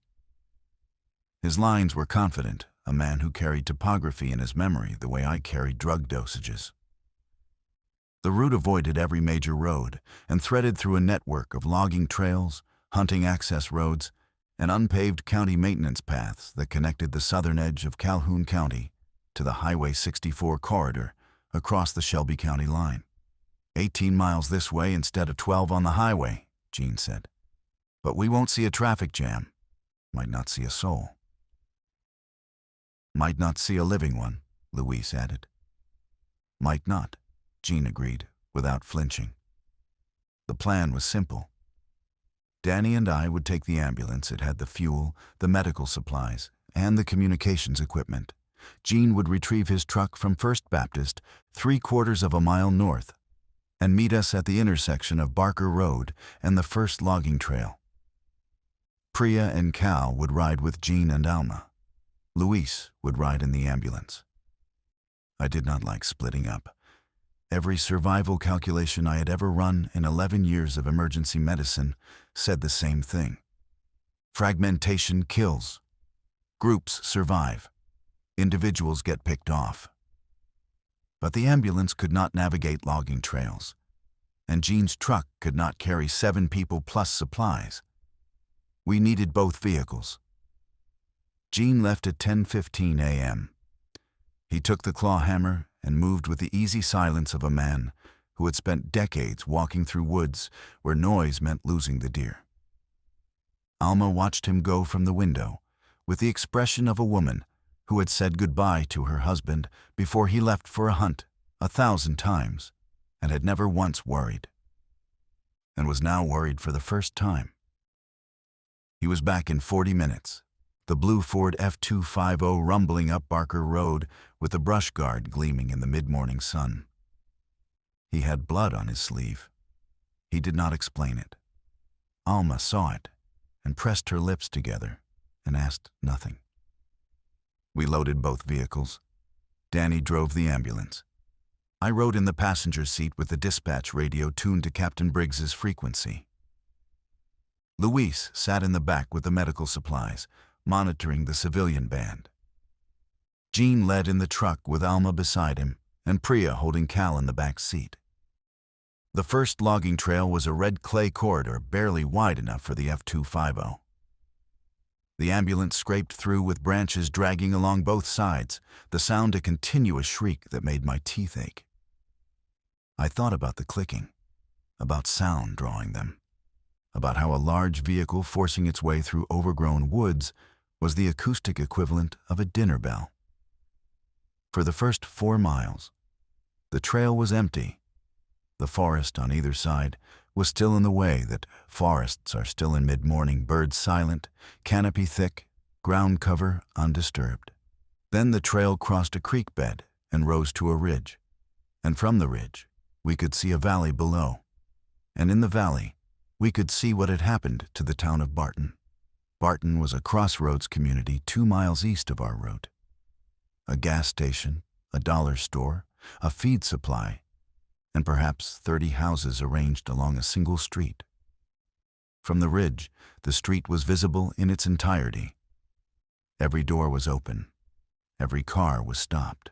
A: His lines were confident, a man who carried topography in his memory the way I carried drug dosages. The route avoided every major road and threaded through a network of logging trails, hunting access roads, and unpaved county maintenance paths that connected the southern edge of Calhoun County to the Highway 64 corridor across the Shelby County line. 18 miles this way instead of 12 on the highway, Gene said. But we won't see a traffic jam. Might not see a soul. Might not see a living one, Louise added. Might not, Gene agreed, without flinching. The plan was simple. Danny and I would take the ambulance. It had the fuel, the medical supplies, and the communications equipment. Gene would retrieve his truck from First Baptist 3/4 of a mile north and meet us at the intersection of Barker Road and the first logging trail. Priya and Cal would ride with Gene and Alma. Luis would ride in the ambulance. I did not like splitting up. Every survival calculation I had ever run in 11 years of emergency medicine said the same thing. Fragmentation kills. Groups survive. Individuals get picked off. But the ambulance could not navigate logging trails, and Gene's truck could not carry 7 people plus supplies. We needed both vehicles. Gene left at 10:15 a.m. He took the claw hammer and moved with the easy silence of a man who had spent decades walking through woods where noise meant losing the deer. Alma watched him go from the window with the expression of a woman who had said goodbye to her husband before he left for a hunt 1,000 times and had never once worried, and was now worried for the first time. He was back in 40 minutes, the blue Ford F250 rumbling up Barker Road with the brush guard gleaming in the mid-morning sun. He had blood on his sleeve. He did not explain it. Alma saw it and pressed her lips together and asked nothing. We loaded both vehicles. Danny drove the ambulance. I rode in the passenger seat with the dispatch radio tuned to Captain Briggs's frequency. Luis sat in the back with the medical supplies, monitoring the civilian band. Gene led in the truck with Alma beside him and Priya holding Cal in the back seat. The first logging trail was a red clay corridor barely wide enough for the F250. The ambulance scraped through with branches dragging along both sides, the sound a continuous shriek that made my teeth ache. I thought about the clicking, about sound drawing them, about how a large vehicle forcing its way through overgrown woods was the acoustic equivalent of a dinner bell. For the first 4 miles, the trail was empty. The forest on either side was still in the way that forests are still in mid-morning, birds silent, canopy thick, ground cover undisturbed. Then the trail crossed a creek bed and rose to a ridge, and from the ridge we could see a valley below, and in the valley we could see what had happened to the town of Barton. Barton was a crossroads community 2 miles east of our route. A gas station, a dollar store, a feed supply, and perhaps 30 houses arranged along a single street. From the ridge, the street was visible in its entirety. Every door was open, every car was stopped,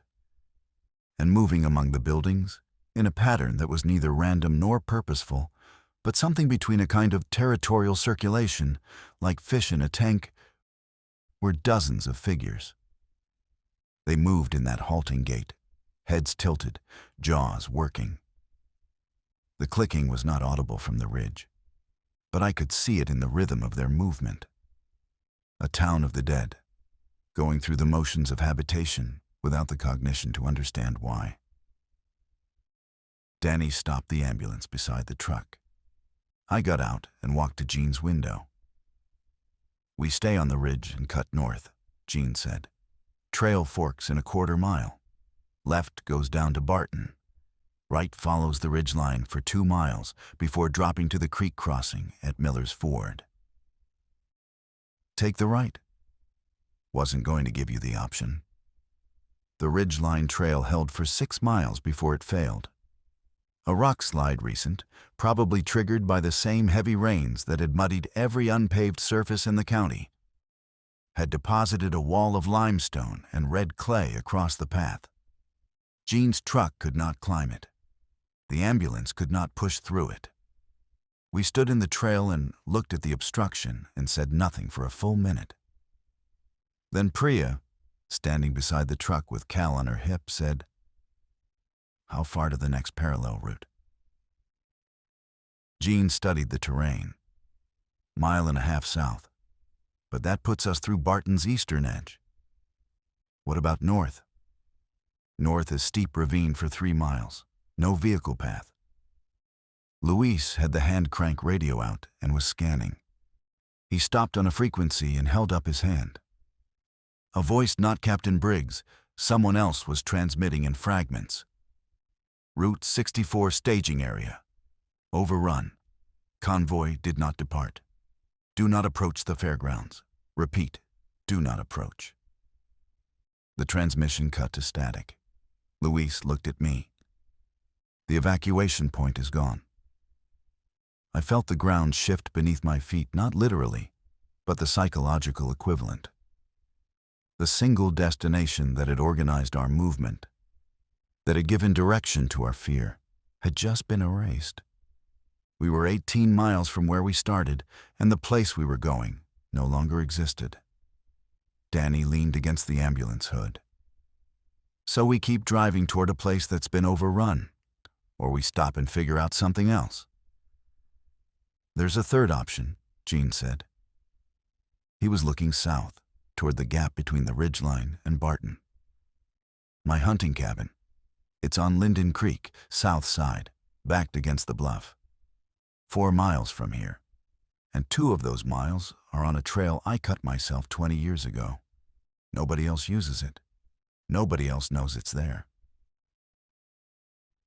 A: and moving among the buildings, in a pattern that was neither random nor purposeful, but something between a kind of territorial circulation, like fish in a tank, were dozens of figures. They moved in that halting gait, heads tilted, jaws working. The clicking was not audible from the ridge, but I could see it in the rhythm of their movement. A town of the dead, going through the motions of habitation without the cognition to understand why. Danny stopped the ambulance beside the truck. I got out and walked to Jean's window. "We stay on the ridge and cut north," Jean said. "Trail forks in a 1/4 mile. Left goes down to Barton. Right follows the ridge line for 2 miles before dropping to the creek crossing at Miller's Ford." "Take the right." Wasn't going to give you the option. The ridgeline trail held for 6 miles before it failed. A rock slide recent, probably triggered by the same heavy rains that had muddied every unpaved surface in the county, had deposited a wall of limestone and red clay across the path. Jean's truck could not climb it. The ambulance could not push through it. We stood in the trail and looked at the obstruction and said nothing for a full minute. Then Priya, standing beside the truck with Cal on her hip, said, "How far to the next parallel route?" Jean studied the terrain. 1.5 miles south, but that puts us through Barton's eastern edge. "What about north?" "North is steep ravine for 3 miles. No vehicle path." Luis had the hand crank radio out and was scanning. He stopped on a frequency and held up his hand. A voice not Captain Briggs, someone else was transmitting in fragments. "Route 64 staging area. Overrun. Convoy did not depart. Do not approach the fairgrounds. Repeat, do not approach." The transmission cut to static. Luis looked at me. "The evacuation point is gone." I felt the ground shift beneath my feet, not literally, but the psychological equivalent. The single destination that had organized our movement, that had given direction to our fear, had just been erased. We were 18 miles from where we started, and the place we were going no longer existed. Danny leaned against the ambulance hood. "So we keep driving toward a place that's been overrun, or we stop and figure out something else." "There's a third option," Jean said. He was looking south, toward the gap between the ridgeline and Barton. "My hunting cabin. It's on Linden Creek, south side, backed against the bluff. 4 miles from here, and 2 of those miles are on a trail I cut myself 20 years ago. Nobody else uses it. Nobody else knows it's there."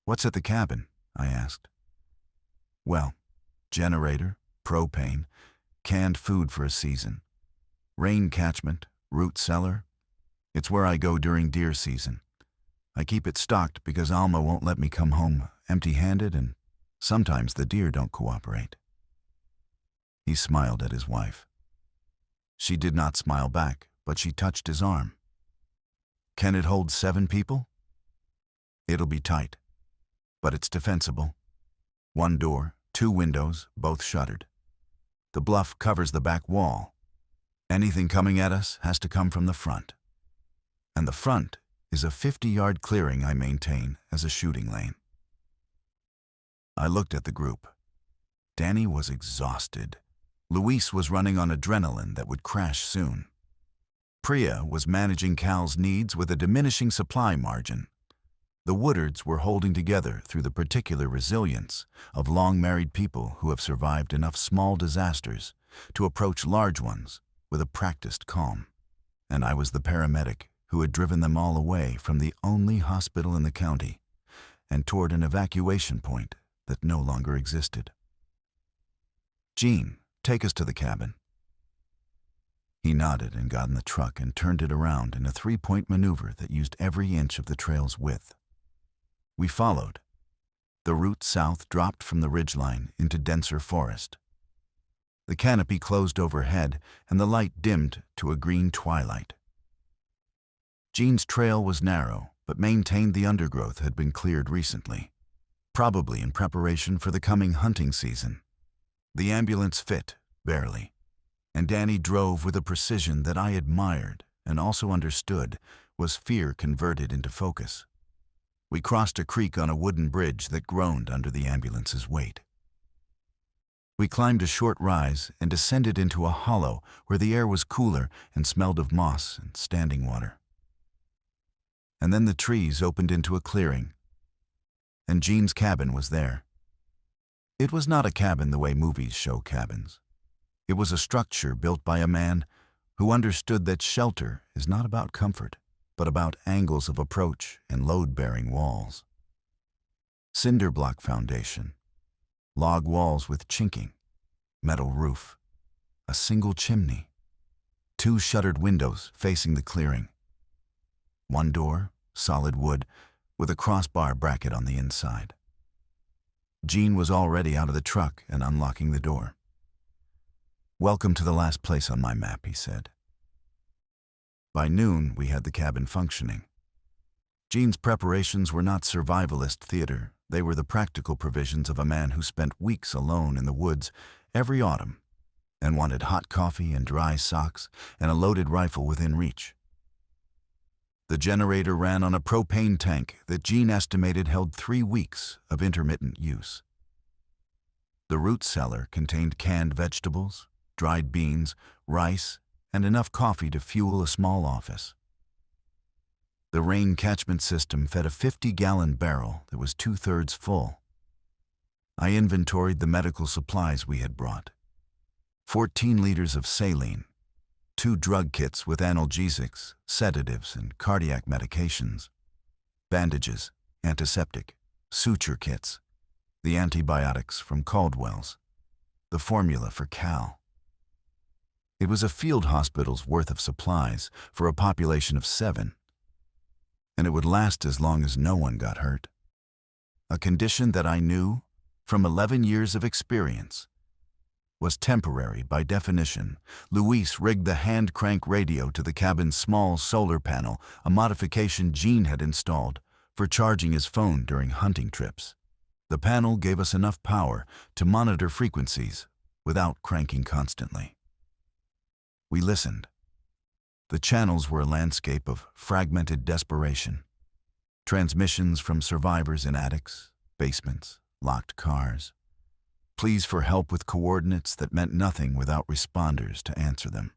A: "What's at the cabin?" I asked. "Well, generator, propane, canned food for a season, rain catchment, root cellar. It's where I go during deer season. I keep it stocked because Alma won't let me come home empty-handed, and sometimes the deer don't cooperate." He smiled at his wife. She did not smile back, but she touched his arm. "Can it hold 7 people?" "It'll be tight, but it's defensible. 1 door, 2 windows, both shuttered. The bluff covers the back wall. Anything coming at us has to come from the front. And the front is a 50-yard clearing I maintain as a shooting lane. I looked at the group. Danny was exhausted. Luis was running on adrenaline that would crash soon. Priya was managing Cal's needs with a diminishing supply margin. The Woodards were holding together through the particular resilience of long-married people who have survived enough small disasters to approach large ones with a practiced calm. And I was the paramedic who had driven them all away from the only hospital in the county and toward an evacuation point that no longer existed. "Gene, take us to the cabin." He nodded and got in the truck and turned it around in a three-point maneuver that used every inch of the trail's width. We followed. The route south dropped from the ridgeline into denser forest. The canopy closed overhead and the light dimmed to a green twilight. Gene's trail was narrow, but maintained the undergrowth had been cleared recently, probably in preparation for the coming hunting season. The ambulance fit, barely, and Danny drove with a precision that I admired and also understood was fear converted into focus. We crossed a creek on a wooden bridge that groaned under the ambulance's weight. We climbed a short rise and descended into a hollow where the air was cooler and smelled of moss and standing water. And then the trees opened into a clearing, and Gene's cabin was there. It was not a cabin the way movies show cabins. It was a structure built by a man who understood that shelter is not about comfort, but about angles of approach and load-bearing walls. Cinder block foundation, log walls with chinking, metal roof, a single chimney, 2 shuttered windows facing the clearing. One door, solid wood, with a crossbar bracket on the inside. Gene was already out of the truck and unlocking the door. "Welcome to the last place on my map," he said. By noon, we had the cabin functioning. Gene's preparations were not survivalist theater. They were the practical provisions of a man who spent weeks alone in the woods every autumn and wanted hot coffee and dry socks and a loaded rifle within reach. The generator ran on a propane tank that Gene estimated held 3 weeks of intermittent use. The root cellar contained canned vegetables, dried beans, rice, and enough coffee to fuel a small office. The rain catchment system fed a 50-gallon barrel that was 2/3 full. I inventoried the medical supplies we had brought. 14 liters of saline, 2 drug kits with analgesics, sedatives, and cardiac medications, bandages, antiseptic, suture kits, the antibiotics from Caldwell's, the formula for Cal. It was a field hospital's worth of supplies for a population of 7, and it would last as long as no one got hurt. A condition that I knew, from 11 years of experience, was temporary by definition. Luis rigged the hand-crank radio to the cabin's small solar panel, a modification Gene had installed for charging his phone during hunting trips. The panel gave us enough power to monitor frequencies without cranking constantly. We listened. The channels were a landscape of fragmented desperation. Transmissions from survivors in attics, basements, locked cars. Pleas for help with coordinates that meant nothing without responders to answer them.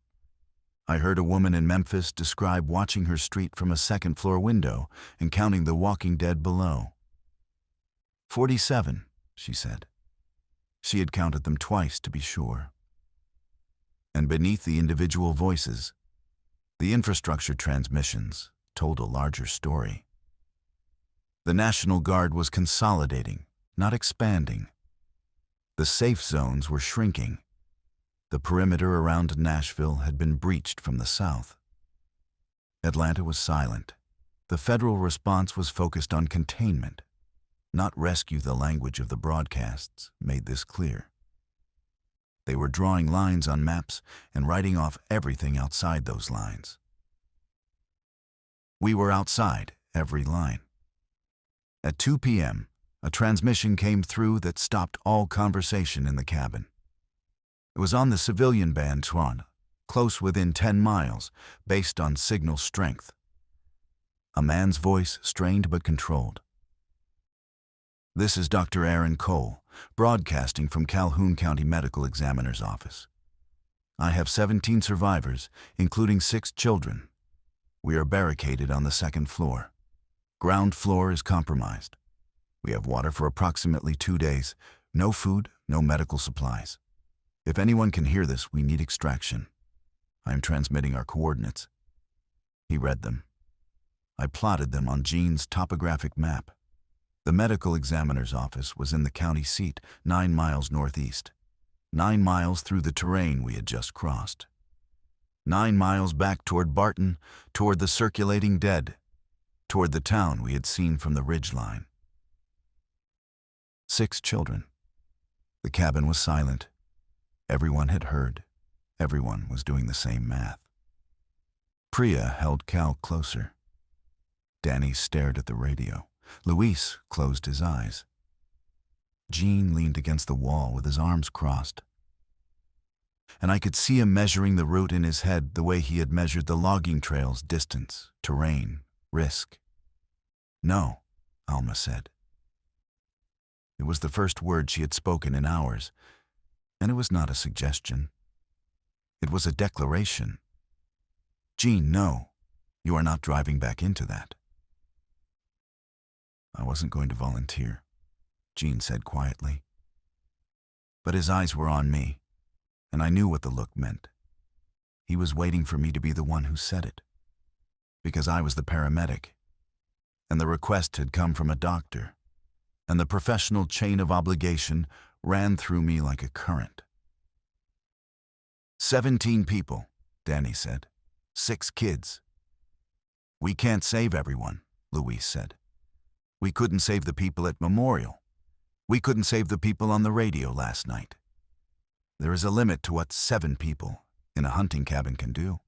A: I heard a woman in Memphis describe watching her street from a second-floor window and counting the walking dead below. 47, she said. She had counted them twice to be sure. And beneath the individual voices, the infrastructure transmissions told a larger story. The National Guard was consolidating, not expanding. The safe zones were shrinking. The perimeter around Nashville had been breached from the south. Atlanta was silent. The federal response was focused on containment, not rescue. The language of the broadcasts made this clear. They were drawing lines on maps and writing off everything outside those lines. We were outside every line. At 2 p.m., a transmission came through that stopped all conversation in the cabin. It was on the civilian band Tron, close within 10 miles, based on signal strength. A man's voice, strained but controlled. "This is Dr. Aaron Cole, broadcasting from Calhoun County Medical Examiner's Office. I have 17 survivors, including 6 children. We are barricaded on the 2nd floor. Ground floor is compromised. We have water for approximately 2 days. No food, no medical supplies. If anyone can hear this, we need extraction. I am transmitting our coordinates." He read them. I plotted them on Gene's topographic map. The medical examiner's office was in the county seat, 9 miles northeast. 9 miles through the terrain we had just crossed. 9 miles back toward Barton, toward the circulating dead, toward the town we had seen from the ridge line. 6 children. The cabin was silent. Everyone had heard. Everyone was doing the same math. Priya held Cal closer. Danny stared at the radio. Luis closed his eyes. Gene leaned against the wall with his arms crossed. And I could see him measuring the route in his head the way he had measured the logging trail's distance, terrain, risk. "No," Alma said. It was the first word she had spoken in hours, and it was not a suggestion. It was a declaration. "Gene, no, you are not driving back into that." "I wasn't going to volunteer," Gene said quietly. But his eyes were on me, and I knew what the look meant. He was waiting for me to be the one who said it, because I was the paramedic, and the request had come from a doctor, and the professional chain of obligation ran through me like a current. 17 people, Danny said. 6 kids. "We can't save everyone," Luis said. "We couldn't save the people at Memorial. We couldn't save the people on the radio last night. There is a limit to what 7 people in a hunting cabin can do."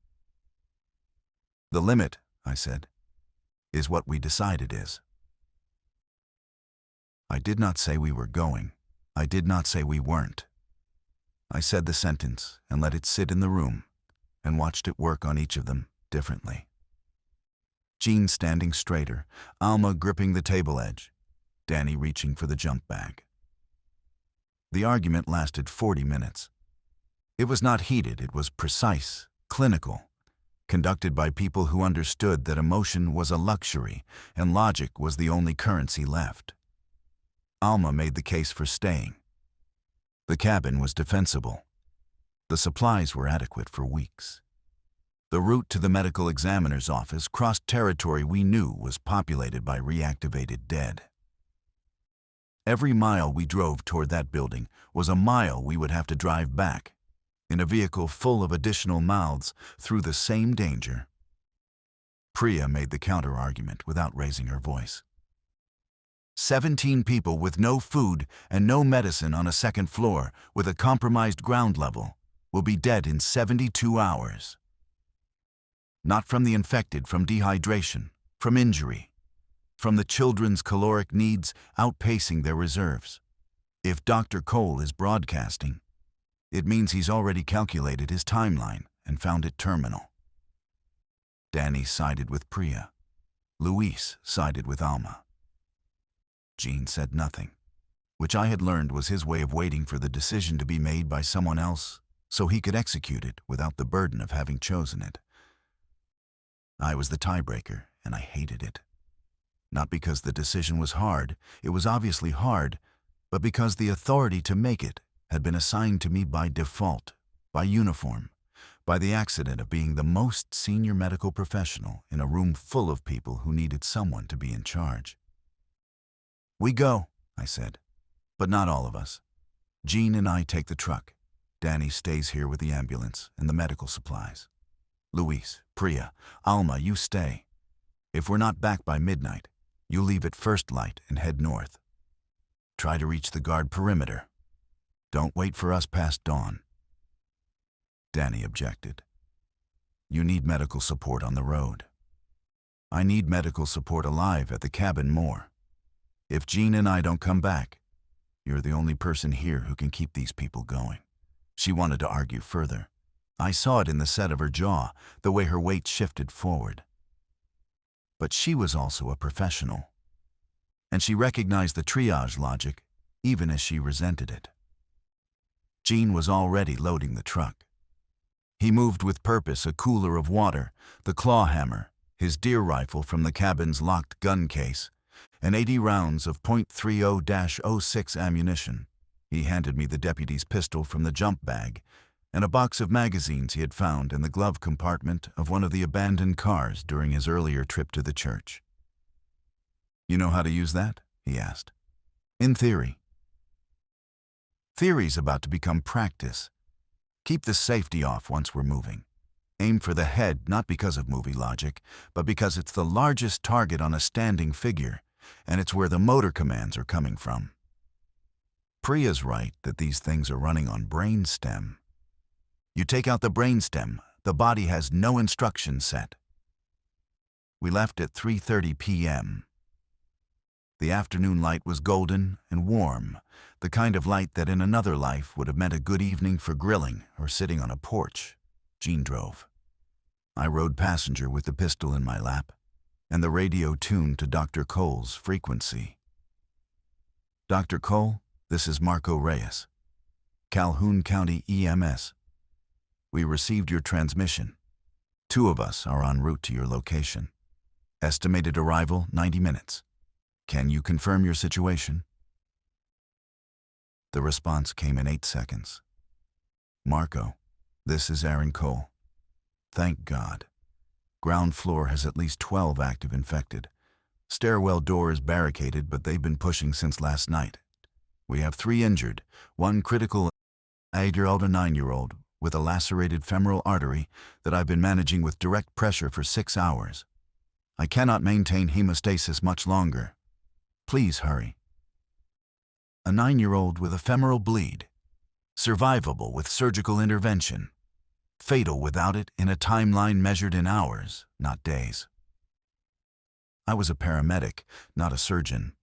A: "The limit," I said, "is what we decide it is." I did not say we were going. I did not say we weren't. I said the sentence and let it sit in the room and watched it work on each of them differently. Gene standing straighter, Alma gripping the table edge, Danny reaching for the jump bag. The argument lasted 40 minutes. It was not heated, it was precise, clinical, conducted by people who understood that emotion was a luxury and logic was the only currency left. Alma made the case for staying. The cabin was defensible. The supplies were adequate for weeks. The route to the medical examiner's office crossed territory we knew was populated by reactivated dead. Every mile we drove toward that building was a mile we would have to drive back, in a vehicle full of additional mouths through the same danger. Priya made the counter-argument without raising her voice. 17 people with no food and no medicine on a 2nd floor with a compromised ground level will be dead in 72 hours. Not from the infected, from dehydration, from injury, from the children's caloric needs outpacing their reserves. If Dr. Cole is broadcasting, it means he's already calculated his timeline and found it terminal. Danny sided with Priya. Luis sided with Alma. Gene said nothing, which I had learned was his way of waiting for the decision to be made by someone else so he could execute it without the burden of having chosen it. I was the tiebreaker, and I hated it. Not because the decision was hard, it was obviously hard, but because the authority to make it had been assigned to me by default, by uniform, by the accident of being the most senior medical professional in a room full of people who needed someone to be in charge. "We go," I said, "but not all of us. Gene and I take the truck. Danny stays here with the ambulance and the medical supplies. Luis, Priya, Alma, you stay. If we're not back by midnight, you leave at first light and head north. Try to reach the guard perimeter. Don't wait for us past dawn." Danny objected. "You need medical support on the road." "I need medical support alive at the cabin more. If Gene and I don't come back, you're the only person here who can keep these people going." She wanted to argue further, I saw it in the set of her jaw, the way her weight shifted forward. But she was also a professional, and she recognized the triage logic, even as she resented it. Gene was already loading the truck. He moved with purpose: a cooler of water, the claw hammer, his deer rifle from the cabin's locked gun case, and 80 rounds of .30-06 ammunition. He handed me the deputy's pistol from the jump bag and a box of magazines he had found in the glove compartment of one of the abandoned cars during his earlier trip to the church. "You know how to use that?" he asked. "In theory." "Theory's about to become practice. Keep the safety off once we're moving. Aim for the head, not because of movie logic, but because it's the largest target on a standing figure, and it's where the motor commands are coming from. Priya's right that these things are running on brainstem. You take out the brainstem, the body has no instruction set." We left at 3:30 p.m. The afternoon light was golden and warm, the kind of light that in another life would have meant a good evening for grilling or sitting on a porch. Gene drove. I rode passenger with the pistol in my lap, and the radio tuned to Dr. Cole's frequency. "Dr. Cole, this is Marco Reyes, Calhoun County EMS. We received your transmission. 2 of us are en route to your location. Estimated arrival 90 minutes. Can you confirm your situation?" The response came in 8 seconds. "Marco, this is Aaron Cole. Thank God. Ground floor has at least 12 active infected. Stairwell door is barricaded, but they've been pushing since last night. We have 3 injured, 1 critical 8-year-old and 9-year-old with a lacerated femoral artery that I've been managing with direct pressure for 6 hours. I cannot maintain hemostasis much longer. Please hurry. A 9-year-old with a femoral bleed. Survivable with surgical intervention. Fatal without it in a timeline measured in hours, not days." I was a paramedic, not a surgeon,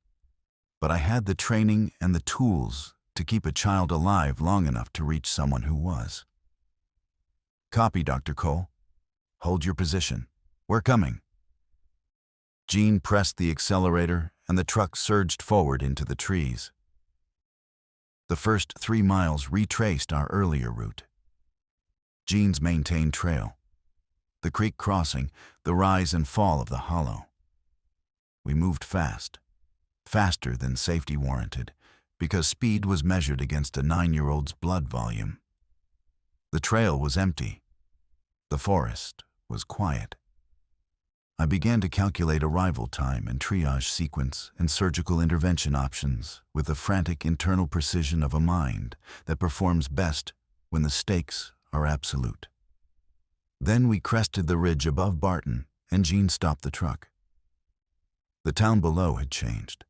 A: but I had the training and the tools to keep a child alive long enough to reach someone who was. "Copy, Dr. Cole. Hold your position. We're coming." Gene pressed the accelerator and the truck surged forward into the trees. The first 3 miles retraced our earlier route. Gene's maintained trail, the creek crossing, the rise and fall of the hollow. We moved fast, faster than safety warranted, because speed was measured against a 9-year-old's blood volume. The trail was empty. The forest was quiet. I began to calculate arrival time and triage sequence and surgical intervention options with the frantic internal precision of a mind that performs best when the stakes are absolute. Then we crested the ridge above Barton, and Gene stopped the truck. The town below had changed.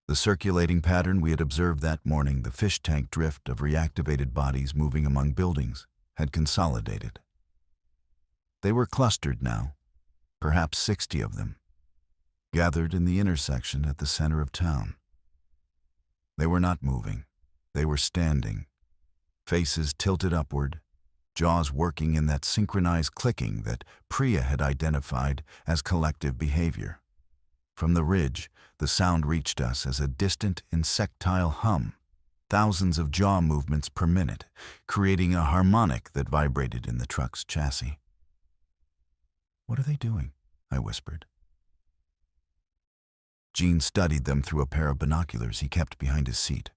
A: The circulating pattern we had observed that morning, the fish tank drift of reactivated bodies moving among buildings, had consolidated. They were clustered now, perhaps 60 of them, gathered in the intersection at the center of town. They were not moving. They were standing, faces tilted upward, jaws working in that synchronized clicking that Priya had identified as collective behavior. From the ridge, the sound reached us as a distant insectile hum, thousands of jaw movements per minute, creating a harmonic that vibrated in the truck's chassis. "What are they doing?" I whispered. Gene studied them through a pair of binoculars he kept behind his seat.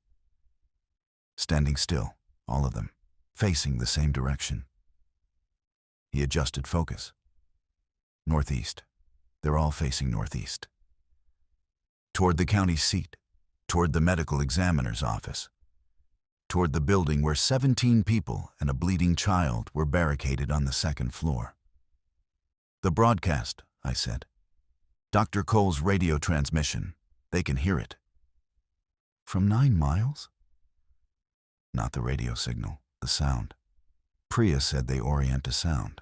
A: Standing still, all of them, facing the same direction. He adjusted focus. Northeast. They're all facing northeast. Toward the county seat, toward the medical examiner's office, toward the building where 17 people and a bleeding child were barricaded on the 2nd floor. "The broadcast," I said. "Dr. Cole's radio transmission. They can hear it." "From 9 miles? Not the radio signal, the sound. Priya said they orient to sound.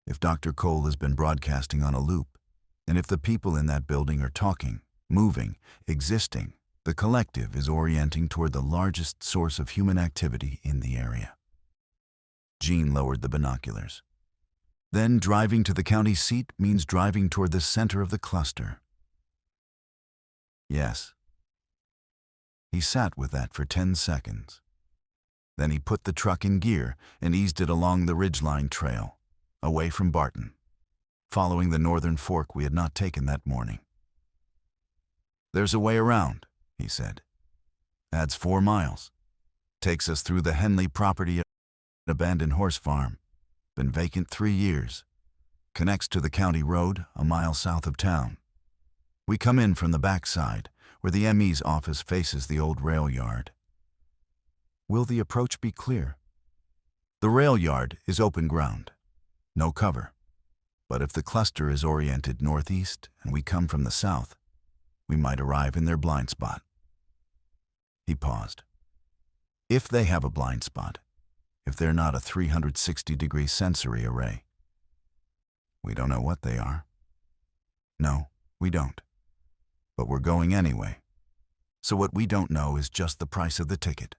A: If Dr. Cole has been broadcasting on a loop, and if the people in that building are talking, moving, existing, the collective is orienting toward the largest source of human activity in the area." Jean lowered the binoculars. Then driving to the county seat means driving toward the center of the cluster. Yes. He sat with that for 10 seconds. Then he put the truck in gear and eased it along the ridgeline trail, away from Barton, following the northern fork we had not taken that morning. "There's a way around," he said. "Adds 4 miles. Takes us through the Henley property, an abandoned horse farm. Been vacant 3 years. Connects to the county road a mile south of town. We come in from the backside, where the ME's office faces the old rail yard." "Will the approach be clear?" "The rail yard is open ground. No cover. But if the cluster is oriented northeast and we come from the south, we might arrive in their blind spot." He paused. "If they have a blind spot, if they're not a 360-degree sensory array." "We don't know what they are." "No, we don't. But we're going anyway. So what we don't know is just the price of the ticket."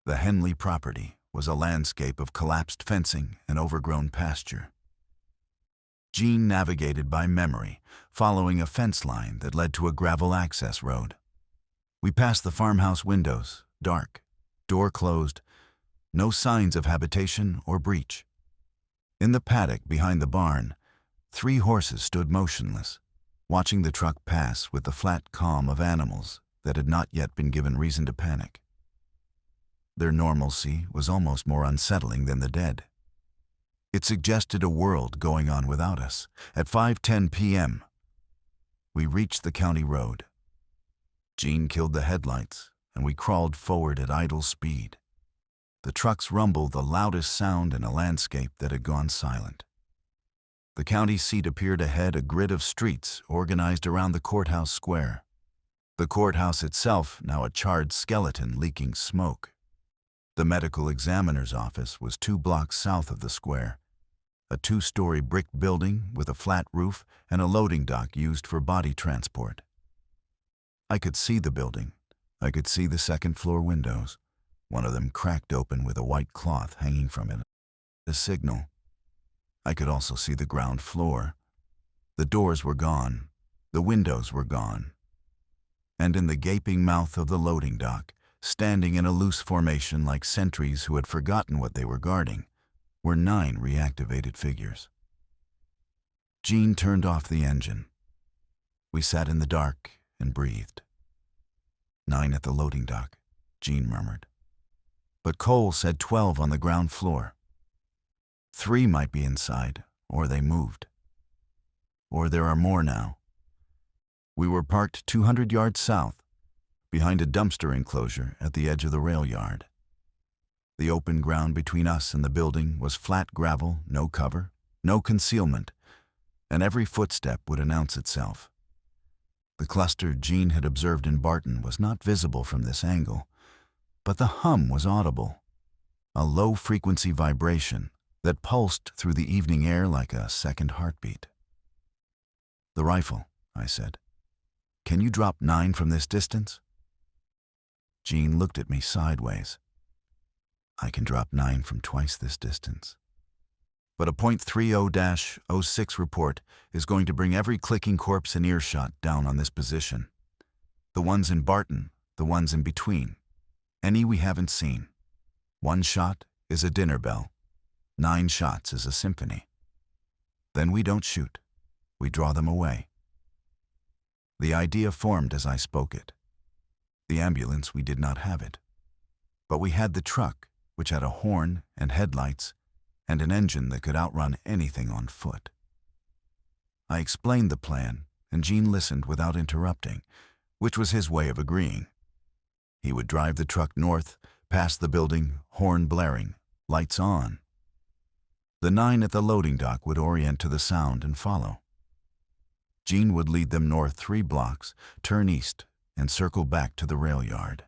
A: The Henley property was a landscape of collapsed fencing and overgrown pasture. Jean navigated by memory, following a fence line that led to a gravel access road. We passed the farmhouse windows, dark, door closed, no signs of habitation or breach. In the paddock behind the barn, 3 horses stood motionless, watching the truck pass with the flat calm of animals that had not yet been given reason to panic. Their normalcy was almost more unsettling than the dead. It suggested a world going on without us. At 5:10 p.m., we reached the county road. Jean killed the headlights, and we crawled forward at idle speed. The truck's rumble the loudest sound in a landscape that had gone silent. The county seat appeared ahead, a grid of streets organized around the courthouse square. The courthouse itself now a charred skeleton leaking smoke. The medical examiner's office was 2 blocks south of the square, a 2-story brick building with a flat roof and a loading dock used for body transport. I could see the building. I could see the second-floor windows, one of them cracked open with a white cloth hanging from it, a signal. I could also see the ground floor. The doors were gone. The windows were gone. And in the gaping mouth of the loading dock, standing in a loose formation like sentries who had forgotten what they were guarding, were 9 reactivated figures. Jean turned off the engine. We sat in the dark and breathed. 9 at the loading dock, Jean murmured. But Cole said 12 on the ground floor. 3 might be inside, or they moved. Or there are more now. We were parked 200 yards south, behind a dumpster enclosure at the edge of the rail yard. The open ground between us and the building was flat gravel, no cover, no concealment, and every footstep would announce itself. The cluster Jean had observed in Barton was not visible from this angle, but the hum was audible, a low-frequency vibration that pulsed through the evening air like a second heartbeat. "The rifle," I said. "Can you drop 9 from this distance?" Jean looked at me sideways. "I can drop 9 from twice this distance. But a .30-06 report is going to bring every clicking corpse in earshot down on this position. The ones in Barton, the ones in between, any we haven't seen. 1 shot is a dinner bell. 9 shots is a symphony. Then we don't shoot. We draw them away." The idea formed as I spoke it. The ambulance, we did not have it. But we had the truck, which had a horn and headlights and an engine that could outrun anything on foot. I explained the plan, and Jean listened without interrupting, which was his way of agreeing. He would drive the truck north, past the building, horn blaring, lights on. The 9 at the loading dock would orient to the sound and follow. Jean would lead them north 3 blocks, turn east, and circle back to the rail yard.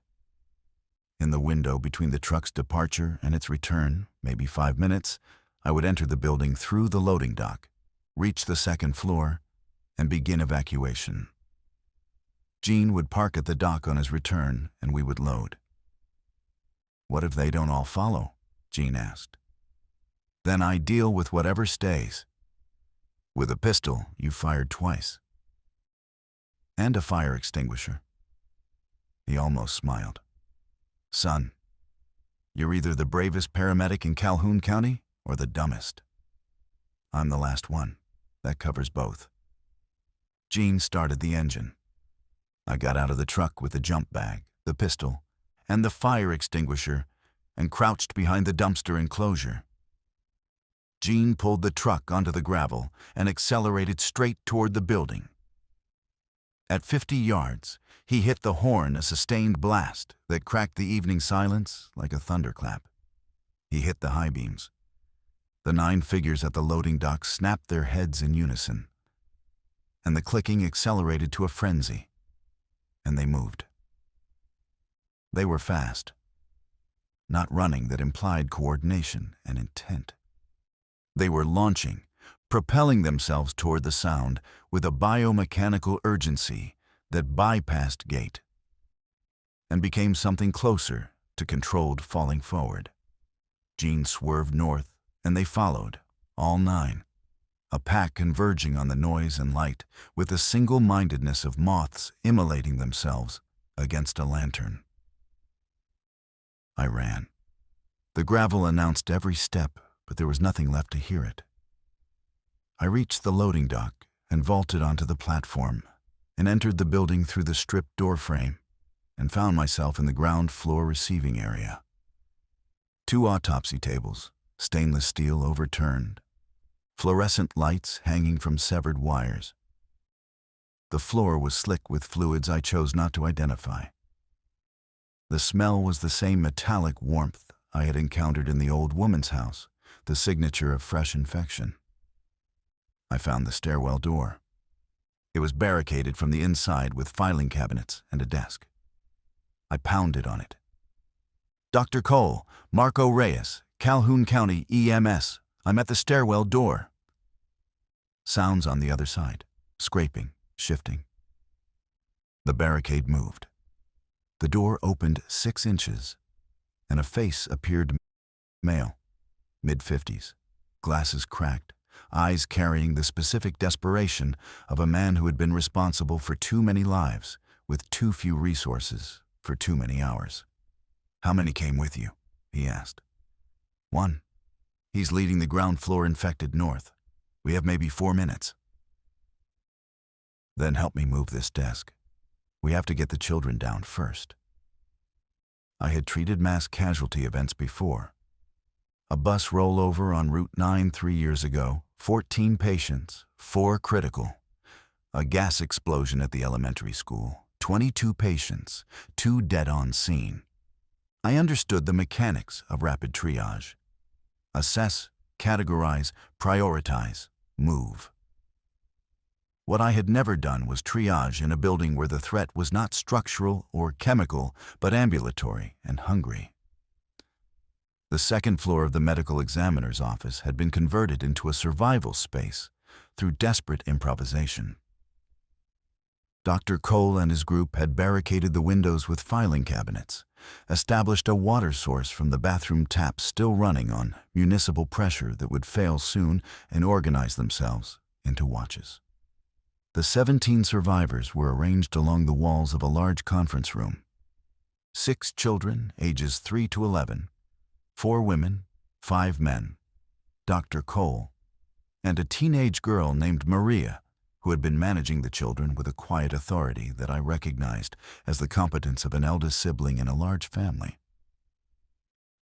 A: In the window between the truck's departure and its return, maybe 5 minutes, I would enter the building through the loading dock, reach the second floor, and begin evacuation. Jean would park at the dock on his return, and we would load. What if they don't all follow? Jean asked. Then I deal with whatever stays. With a pistol, you fired twice. And a fire extinguisher. He almost smiled. Son, you're either the bravest paramedic in Calhoun County or the dumbest. I'm the last one. That covers both. Jean started the engine. I got out of the truck with the jump bag, the pistol, and the fire extinguisher and crouched behind the dumpster enclosure. Jean pulled the truck onto the gravel and accelerated straight toward the building. At 50 yards, he hit the horn, a sustained blast that cracked the evening silence like a thunderclap. He hit the high beams. The 9 figures at the loading dock snapped their heads in unison, and the clicking accelerated to a frenzy, and they moved. They were fast, not running that implied coordination and intent. They were launching, propelling themselves toward the sound with a biomechanical urgency that bypassed gait and became something closer to controlled falling forward. Jean swerved north, and they followed, all 9, a pack converging on the noise and light with the single-mindedness of moths immolating themselves against a lantern. I ran. The gravel announced every step, but there was nothing left to hear it. I reached the loading dock and vaulted onto the platform and entered the building through the stripped doorframe and found myself in the ground floor receiving area. 2 autopsy tables, stainless steel overturned, fluorescent lights hanging from severed wires. The floor was slick with fluids I chose not to identify. The smell was the same metallic warmth I had encountered in the old woman's house, the signature of fresh infection. I found the stairwell door. It was barricaded from the inside with filing cabinets and a desk. I pounded on it. Dr. Cole, Marco Reyes, Calhoun County EMS. I'm at the stairwell door. Sounds on the other side, scraping, shifting. The barricade moved. The door opened 6 inches, and a face appeared, male, mid-50s, glasses cracked, eyes carrying the specific desperation of a man who had been responsible for too many lives, with too few resources, for too many hours. How many came with you? He asked. 1. He's leading the ground floor infected north. We have maybe 4 minutes. Then help me move this desk. We have to get the children down first. I had treated mass casualty events before. A bus rollover on Route 9 3 years ago, 14 patients, 4 critical. A gas explosion at the elementary school, 22 patients, 2 dead on scene. I understood the mechanics of rapid triage. Assess, categorize, prioritize, move. What I had never done was triage in a building where the threat was not structural or chemical, but ambulatory and hungry. The second floor of the medical examiner's office had been converted into a survival space through desperate improvisation. Dr. Cole and his group had barricaded the windows with filing cabinets, established a water source from the bathroom tap still running on municipal pressure that would fail soon, and organized themselves into watches. The 17 survivors were arranged along the walls of a large conference room. 6 children, ages 3 to 11, 4 women, 5 men, Dr. Cole, and a teenage girl named Maria, who had been managing the children with a quiet authority that I recognized as the competence of an eldest sibling in a large family.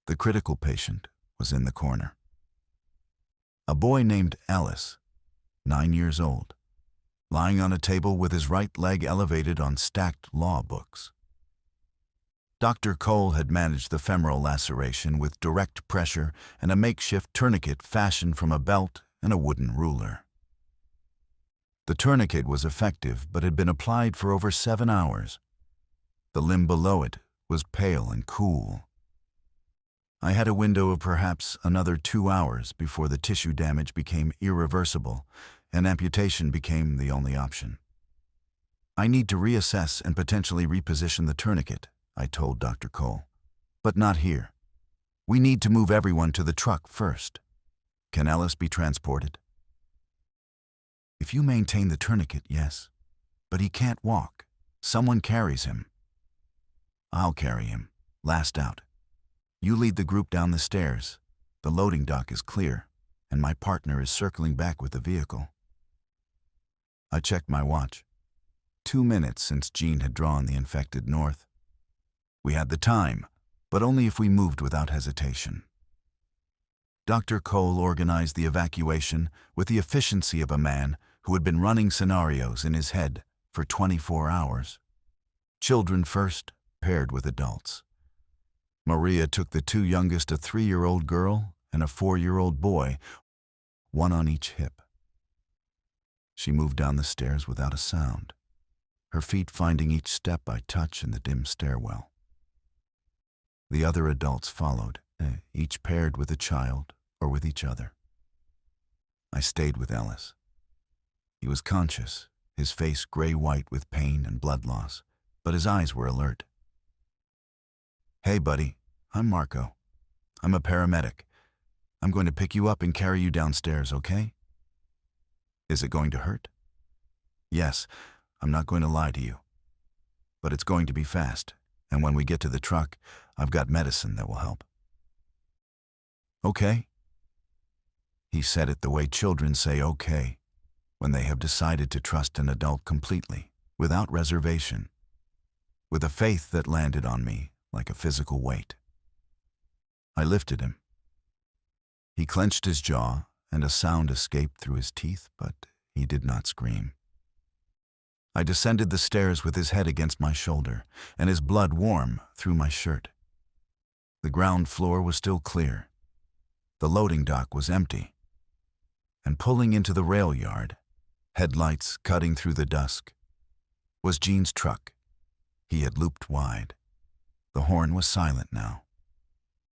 A: The critical patient was in the corner. A boy named Ellis, 9 years old, lying on a table with his right leg elevated on stacked law books. Dr. Cole had managed the femoral laceration with direct pressure and a makeshift tourniquet fashioned from a belt and a wooden ruler. The tourniquet was effective but had been applied for over 7 hours. The limb below it was pale and cool. I had a window of perhaps another 2 hours before the tissue damage became irreversible and amputation became the only option. I need to reassess and potentially reposition the tourniquet, I told Dr. Cole, but not here. We need to move everyone to the truck first. Can Ellis be transported? If you maintain the tourniquet, yes. But he can't walk. Someone carries him. I'll carry him. Last out. You lead the group down the stairs. The loading dock is clear, and my partner is circling back with the vehicle. I checked my watch. 2 minutes since Jean had drawn the infected north. We had the time, but only if we moved without hesitation. Dr. Cole organized the evacuation with the efficiency of a man who had been running scenarios in his head for 24 hours. Children first, paired with adults. Maria took the 2 youngest, a 3-year-old girl and a 4-year-old boy, one on each hip. She moved down the stairs without a sound, her feet finding each step by touch in the dim stairwell. The other adults followed, each paired with a child or with each other. I stayed with Ellis. He was conscious, his face gray-white with pain and blood loss, but his eyes were alert. Hey, buddy, I'm Marco. I'm a paramedic. I'm going to pick you up and carry you downstairs, okay? Is it going to hurt? Yes, I'm not going to lie to you. But it's going to be fast, and when we get to the truck, I've got medicine that will help. Okay? He said it the way children say okay, when they have decided to trust an adult completely, without reservation, with a faith that landed on me like a physical weight. I lifted him. He clenched his jaw, and a sound escaped through his teeth, but he did not scream. I descended the stairs with his head against my shoulder, and his blood warm through my shirt. The ground floor was still clear. The loading dock was empty. And pulling into the rail yard, headlights cutting through the dusk, was Jean's truck. He had looped wide. The horn was silent now.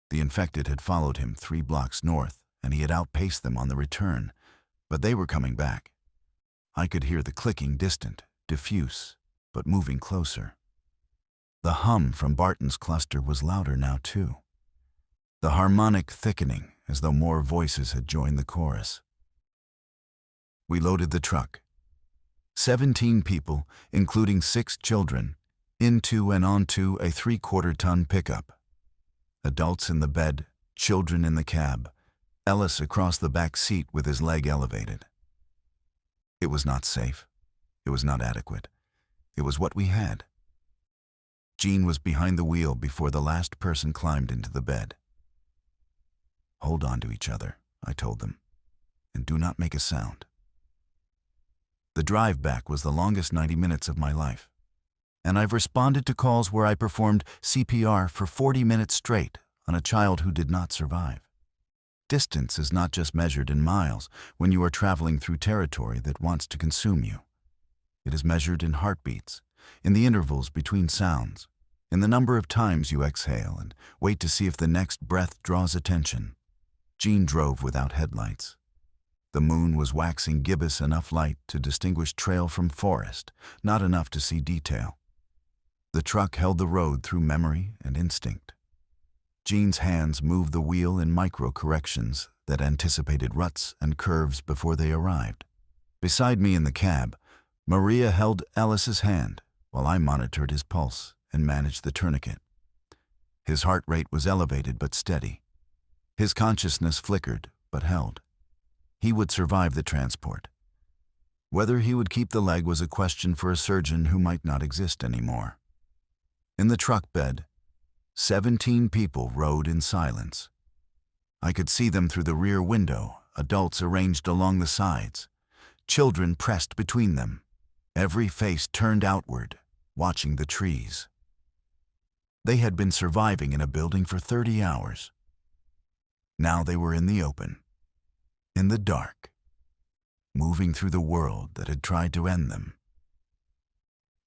A: The infected had followed him 3 blocks north, and he had outpaced them on the return, but they were coming back. I could hear the clicking distant, diffuse, but moving closer. The hum from Barton's cluster was louder now too. The harmonic thickening as though more voices had joined the chorus. We loaded the truck. 17 people, including 6 children, into and onto a 3/4-ton pickup. Adults in the bed, children in the cab, Ellis across the back seat with his leg elevated. It was not safe. It was not adequate. It was what we had. Jean was behind the wheel before the last person climbed into the bed. Hold on to each other, I told them, and do not make a sound. The drive back was the longest 90 minutes of my life, and I've responded to calls where I performed CPR for 40 minutes straight on a child who did not survive. Distance is not just measured in miles when you are traveling through territory that wants to consume you. It is measured in heartbeats, in the intervals between sounds, in the number of times you exhale and wait to see if the next breath draws attention. Jean drove without headlights. The moon was waxing gibbous enough light to distinguish trail from forest, not enough to see detail. The truck held the road through memory and instinct. Jean's hands moved the wheel in micro-corrections that anticipated ruts and curves before they arrived. Beside me in the cab, Maria held Ellis's hand while I monitored his pulse and managed the tourniquet. His heart rate was elevated but steady. His consciousness flickered but held. He would survive the transport. Whether he would keep the leg was a question for a surgeon who might not exist anymore. In the truck bed, 17 people rode in silence. I could see them through the rear window, adults arranged along the sides, children pressed between them, every face turned outward, watching the trees. They had been surviving in a building for 30 hours. Now they were in the open, in the dark, moving through the world that had tried to end them.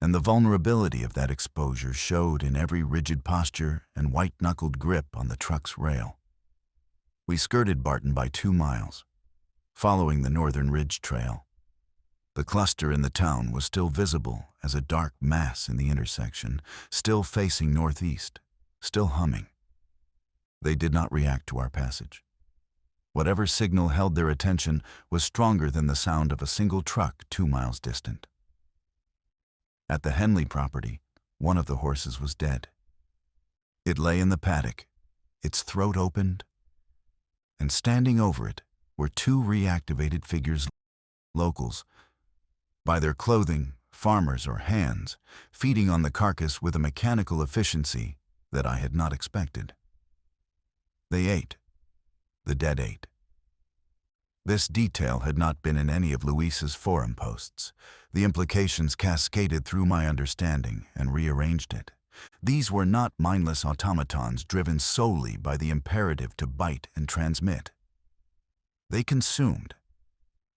A: And the vulnerability of that exposure showed in every rigid posture and white-knuckled grip on the truck's rail. We skirted Barton by 2 miles, following the Northern Ridge Trail. The cluster in the town was still visible as a dark mass in the intersection, still facing northeast, still humming. They did not react to our passage. Whatever signal held their attention was stronger than the sound of a single truck 2 miles distant. At the Henley property, one of the horses was dead. It lay in the paddock, its throat opened, and standing over it were 2 reactivated figures, locals, by their clothing, farmers or hands, feeding on the carcass with a mechanical efficiency that I had not expected. They ate. The dead ate. This detail had not been in any of Luis's forum posts. The implications cascaded through my understanding and rearranged it. These were not mindless automatons driven solely by the imperative to bite and transmit. They consumed.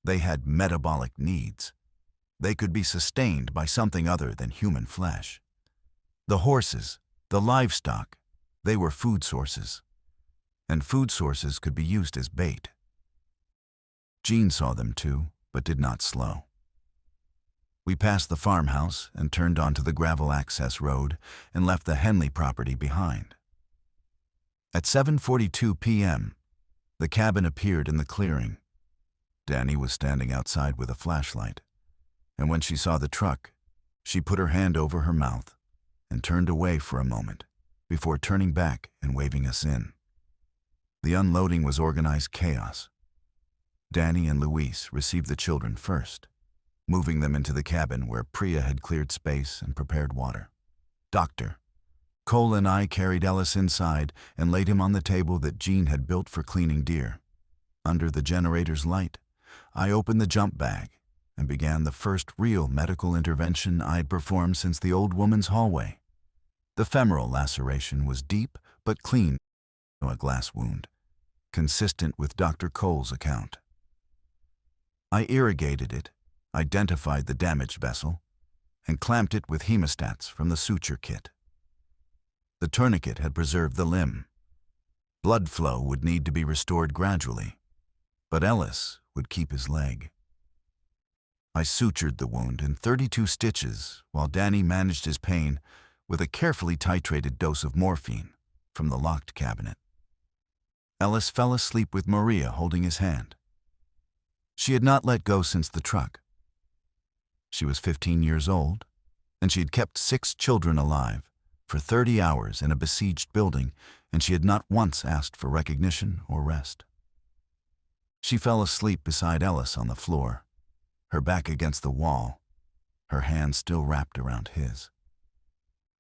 A: They had metabolic needs. They could be sustained by something other than human flesh. The horses, the livestock, they were food sources. And food sources could be used as bait. Jean saw them too, but did not slow. We passed the farmhouse and turned onto the gravel access road and left the Henley property behind. At 7:42 p.m., the cabin appeared in the clearing. Danny was standing outside with a flashlight, and when she saw the truck, she put her hand over her mouth and turned away for a moment before turning back and waving us in. The unloading was organized chaos. Danny and Luis received the children first, moving them into the cabin where Priya had cleared space and prepared water. Dr. Cole and I carried Ellis inside and laid him on the table that Jean had built for cleaning deer. Under the generator's light, I opened the jump bag and began the first real medical intervention I'd performed since the old woman's hallway. The femoral laceration was deep but clean, a glass wound, consistent with Dr. Cole's account. I irrigated it, identified the damaged vessel, and clamped it with hemostats from the suture kit. The tourniquet had preserved the limb. Blood flow would need to be restored gradually, but Ellis would keep his leg. I sutured the wound in 32 stitches while Danny managed his pain with a carefully titrated dose of morphine from the locked cabinet. Ellis fell asleep with Maria holding his hand. She had not let go since the truck. She was 15 years old, and she had kept 6 children alive for 30 hours in a besieged building, and she had not once asked for recognition or rest. She fell asleep beside Ellis on the floor, her back against the wall, her hand still wrapped around his.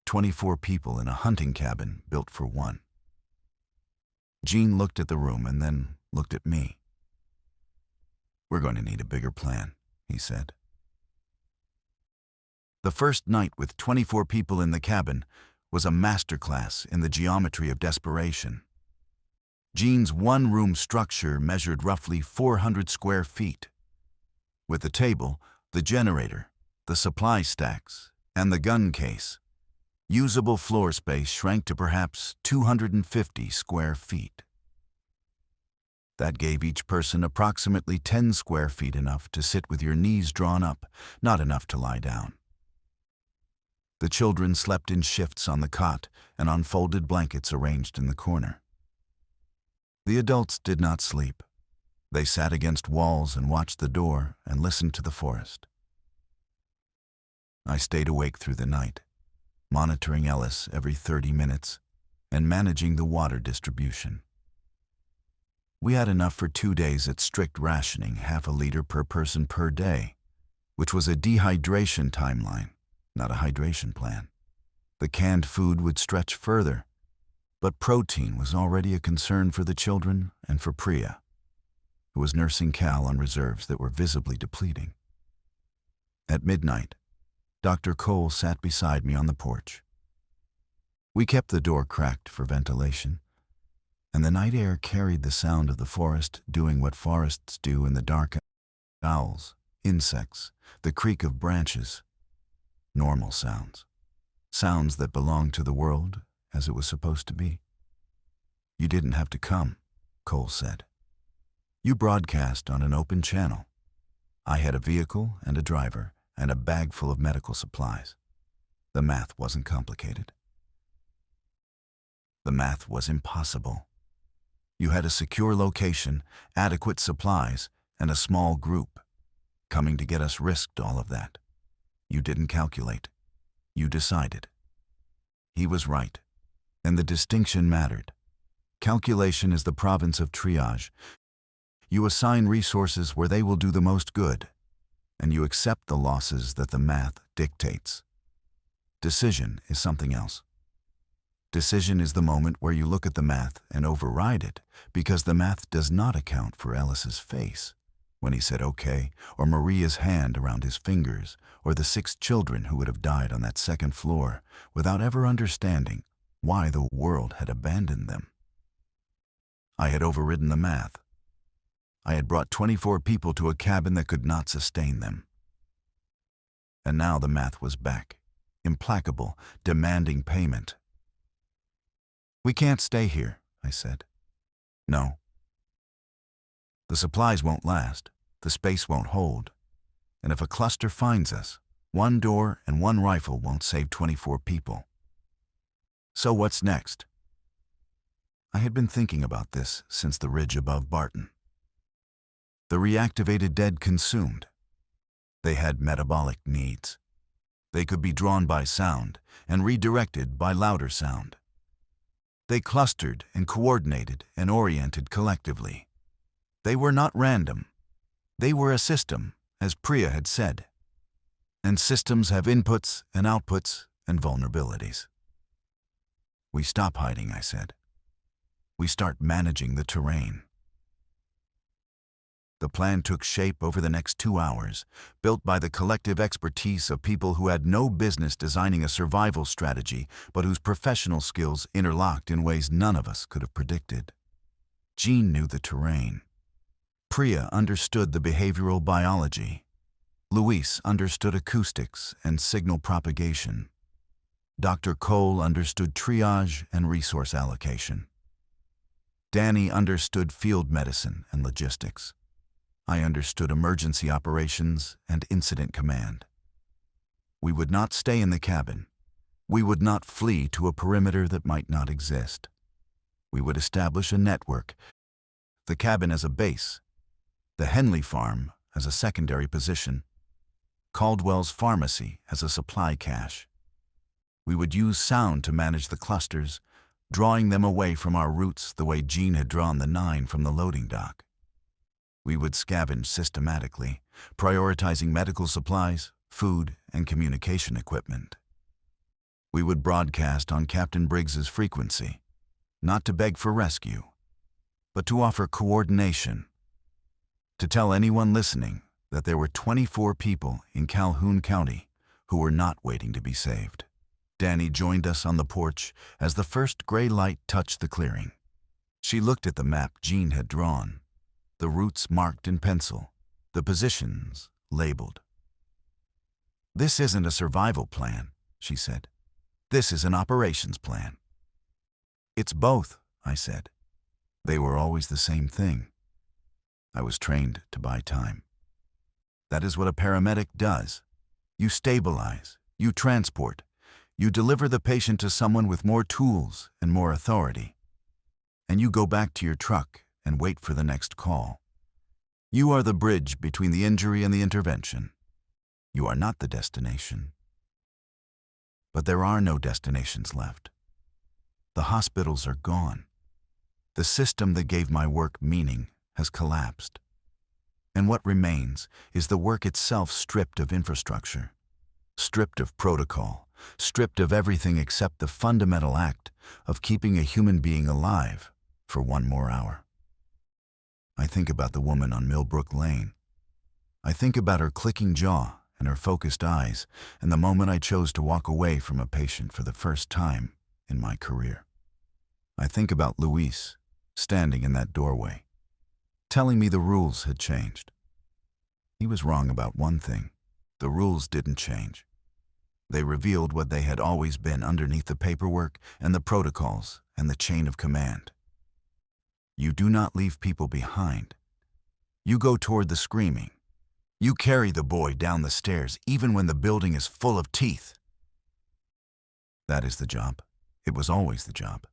A: 24 people in a hunting cabin built for one. Jean looked at the room and then looked at me. "We're going to need a bigger plan," he said. The first night with 24 people in the cabin was a masterclass in the geometry of desperation. Jean's one-room structure measured roughly 400 square feet. With the table, the generator, the supply stacks, and the gun case, usable floor space shrank to perhaps 250 square feet. That gave each person approximately 10 square feet, enough to sit with your knees drawn up, not enough to lie down. The children slept in shifts on the cot and on folded blankets arranged in the corner. The adults did not sleep. They sat against walls and watched the door and listened to the forest. I stayed awake through the night, monitoring Ellis every 30 minutes and managing the water distribution. We had enough for 2 days at strict rationing, half a liter per person per day, which was a dehydration timeline, not a hydration plan. The canned food would stretch further, but protein was already a concern for the children and for Priya, who was nursing Cal on reserves that were visibly depleting. At midnight, Dr. Cole sat beside me on the porch. We kept the door cracked for ventilation, and the night air carried the sound of the forest doing what forests do in the dark: owls, insects, the creak of branches. Normal sounds. Sounds that belong to the world as it was supposed to be. "You didn't have to come," Cole said. "You broadcast on an open channel. I had a vehicle and a driver and a bag full of medical supplies. The math wasn't complicated. The math was impossible. You had a secure location, adequate supplies, and a small group. Coming to get us risked all of that. You didn't calculate. You decided. He was right, and the distinction mattered. Calculation is the province of triage. You assign resources where they will do the most good, and you accept the losses that the math dictates. Decision is something else. Decision is the moment where you look at the math and override it because the math does not account for Ellis's face when he said okay, or Maria's hand around his fingers, or the 6 children who would have died on that second floor without ever understanding why the world had abandoned them. I had overridden the math. I had brought 24 people to a cabin that could not sustain them. And now the math was back, implacable, demanding payment. "We can't stay here," I said. "No. The supplies won't last, the space won't hold, and if a cluster finds us, 1 door and 1 rifle won't save 24 people. So what's next?" I had been thinking about this since the ridge above Barton. The reactivated dead consumed. They had metabolic needs. They could be drawn by sound and redirected by louder sound. They clustered and coordinated and oriented collectively. They were not random. They were a system, as Priya had said. And systems have inputs and outputs and vulnerabilities. "We stop hiding," I said. "We start managing the terrain." The plan took shape over the next 2 hours, built by the collective expertise of people who had no business designing a survival strategy, but whose professional skills interlocked in ways none of us could have predicted. Jean knew the terrain. Priya understood the behavioral biology. Luis understood acoustics and signal propagation. Dr. Cole understood triage and resource allocation. Danny understood field medicine and logistics. I understood emergency operations and incident command. We would not stay in the cabin. We would not flee to a perimeter that might not exist. We would establish a network, the cabin as a base, the Henley farm as a secondary position, Caldwell's pharmacy as a supply cache. We would use sound to manage the clusters, drawing them away from our routes the way Jean had drawn the 9 from the loading dock. We would scavenge systematically, prioritizing medical supplies, food, and communication equipment. We would broadcast on Captain Briggs's frequency, not to beg for rescue, but to offer coordination, to tell anyone listening that there were 24 people in Calhoun County who were not waiting to be saved. Danny joined us on the porch as the first gray light touched the clearing. She looked at the map Jean had drawn, the routes marked in pencil, the positions labeled. "This isn't a survival plan," she said. "This is an operations plan." "It's both," I said. They were always the same thing. I was trained to buy time. That is what a paramedic does. You stabilize, you transport, you deliver the patient to someone with more tools and more authority. And you go back to your truck and wait for the next call. You are the bridge between the injury and the intervention. You are not the destination. But there are no destinations left. The hospitals are gone. The system that gave my work meaning has collapsed. And what remains is the work itself stripped of infrastructure, stripped of protocol, stripped of everything except the fundamental act of keeping a human being alive for 1 more hour. I think about the woman on Millbrook Lane. I think about her clicking jaw and her focused eyes, and the moment I chose to walk away from a patient for the first time in my career. I think about Luis, standing in that doorway, telling me the rules had changed. He was wrong about one thing. The rules didn't change. They revealed what they had always been underneath the paperwork and the protocols and the chain of command. You do not leave people behind. You go toward the screaming. You carry the boy down the stairs even when the building is full of teeth. That is the job. It was always the job.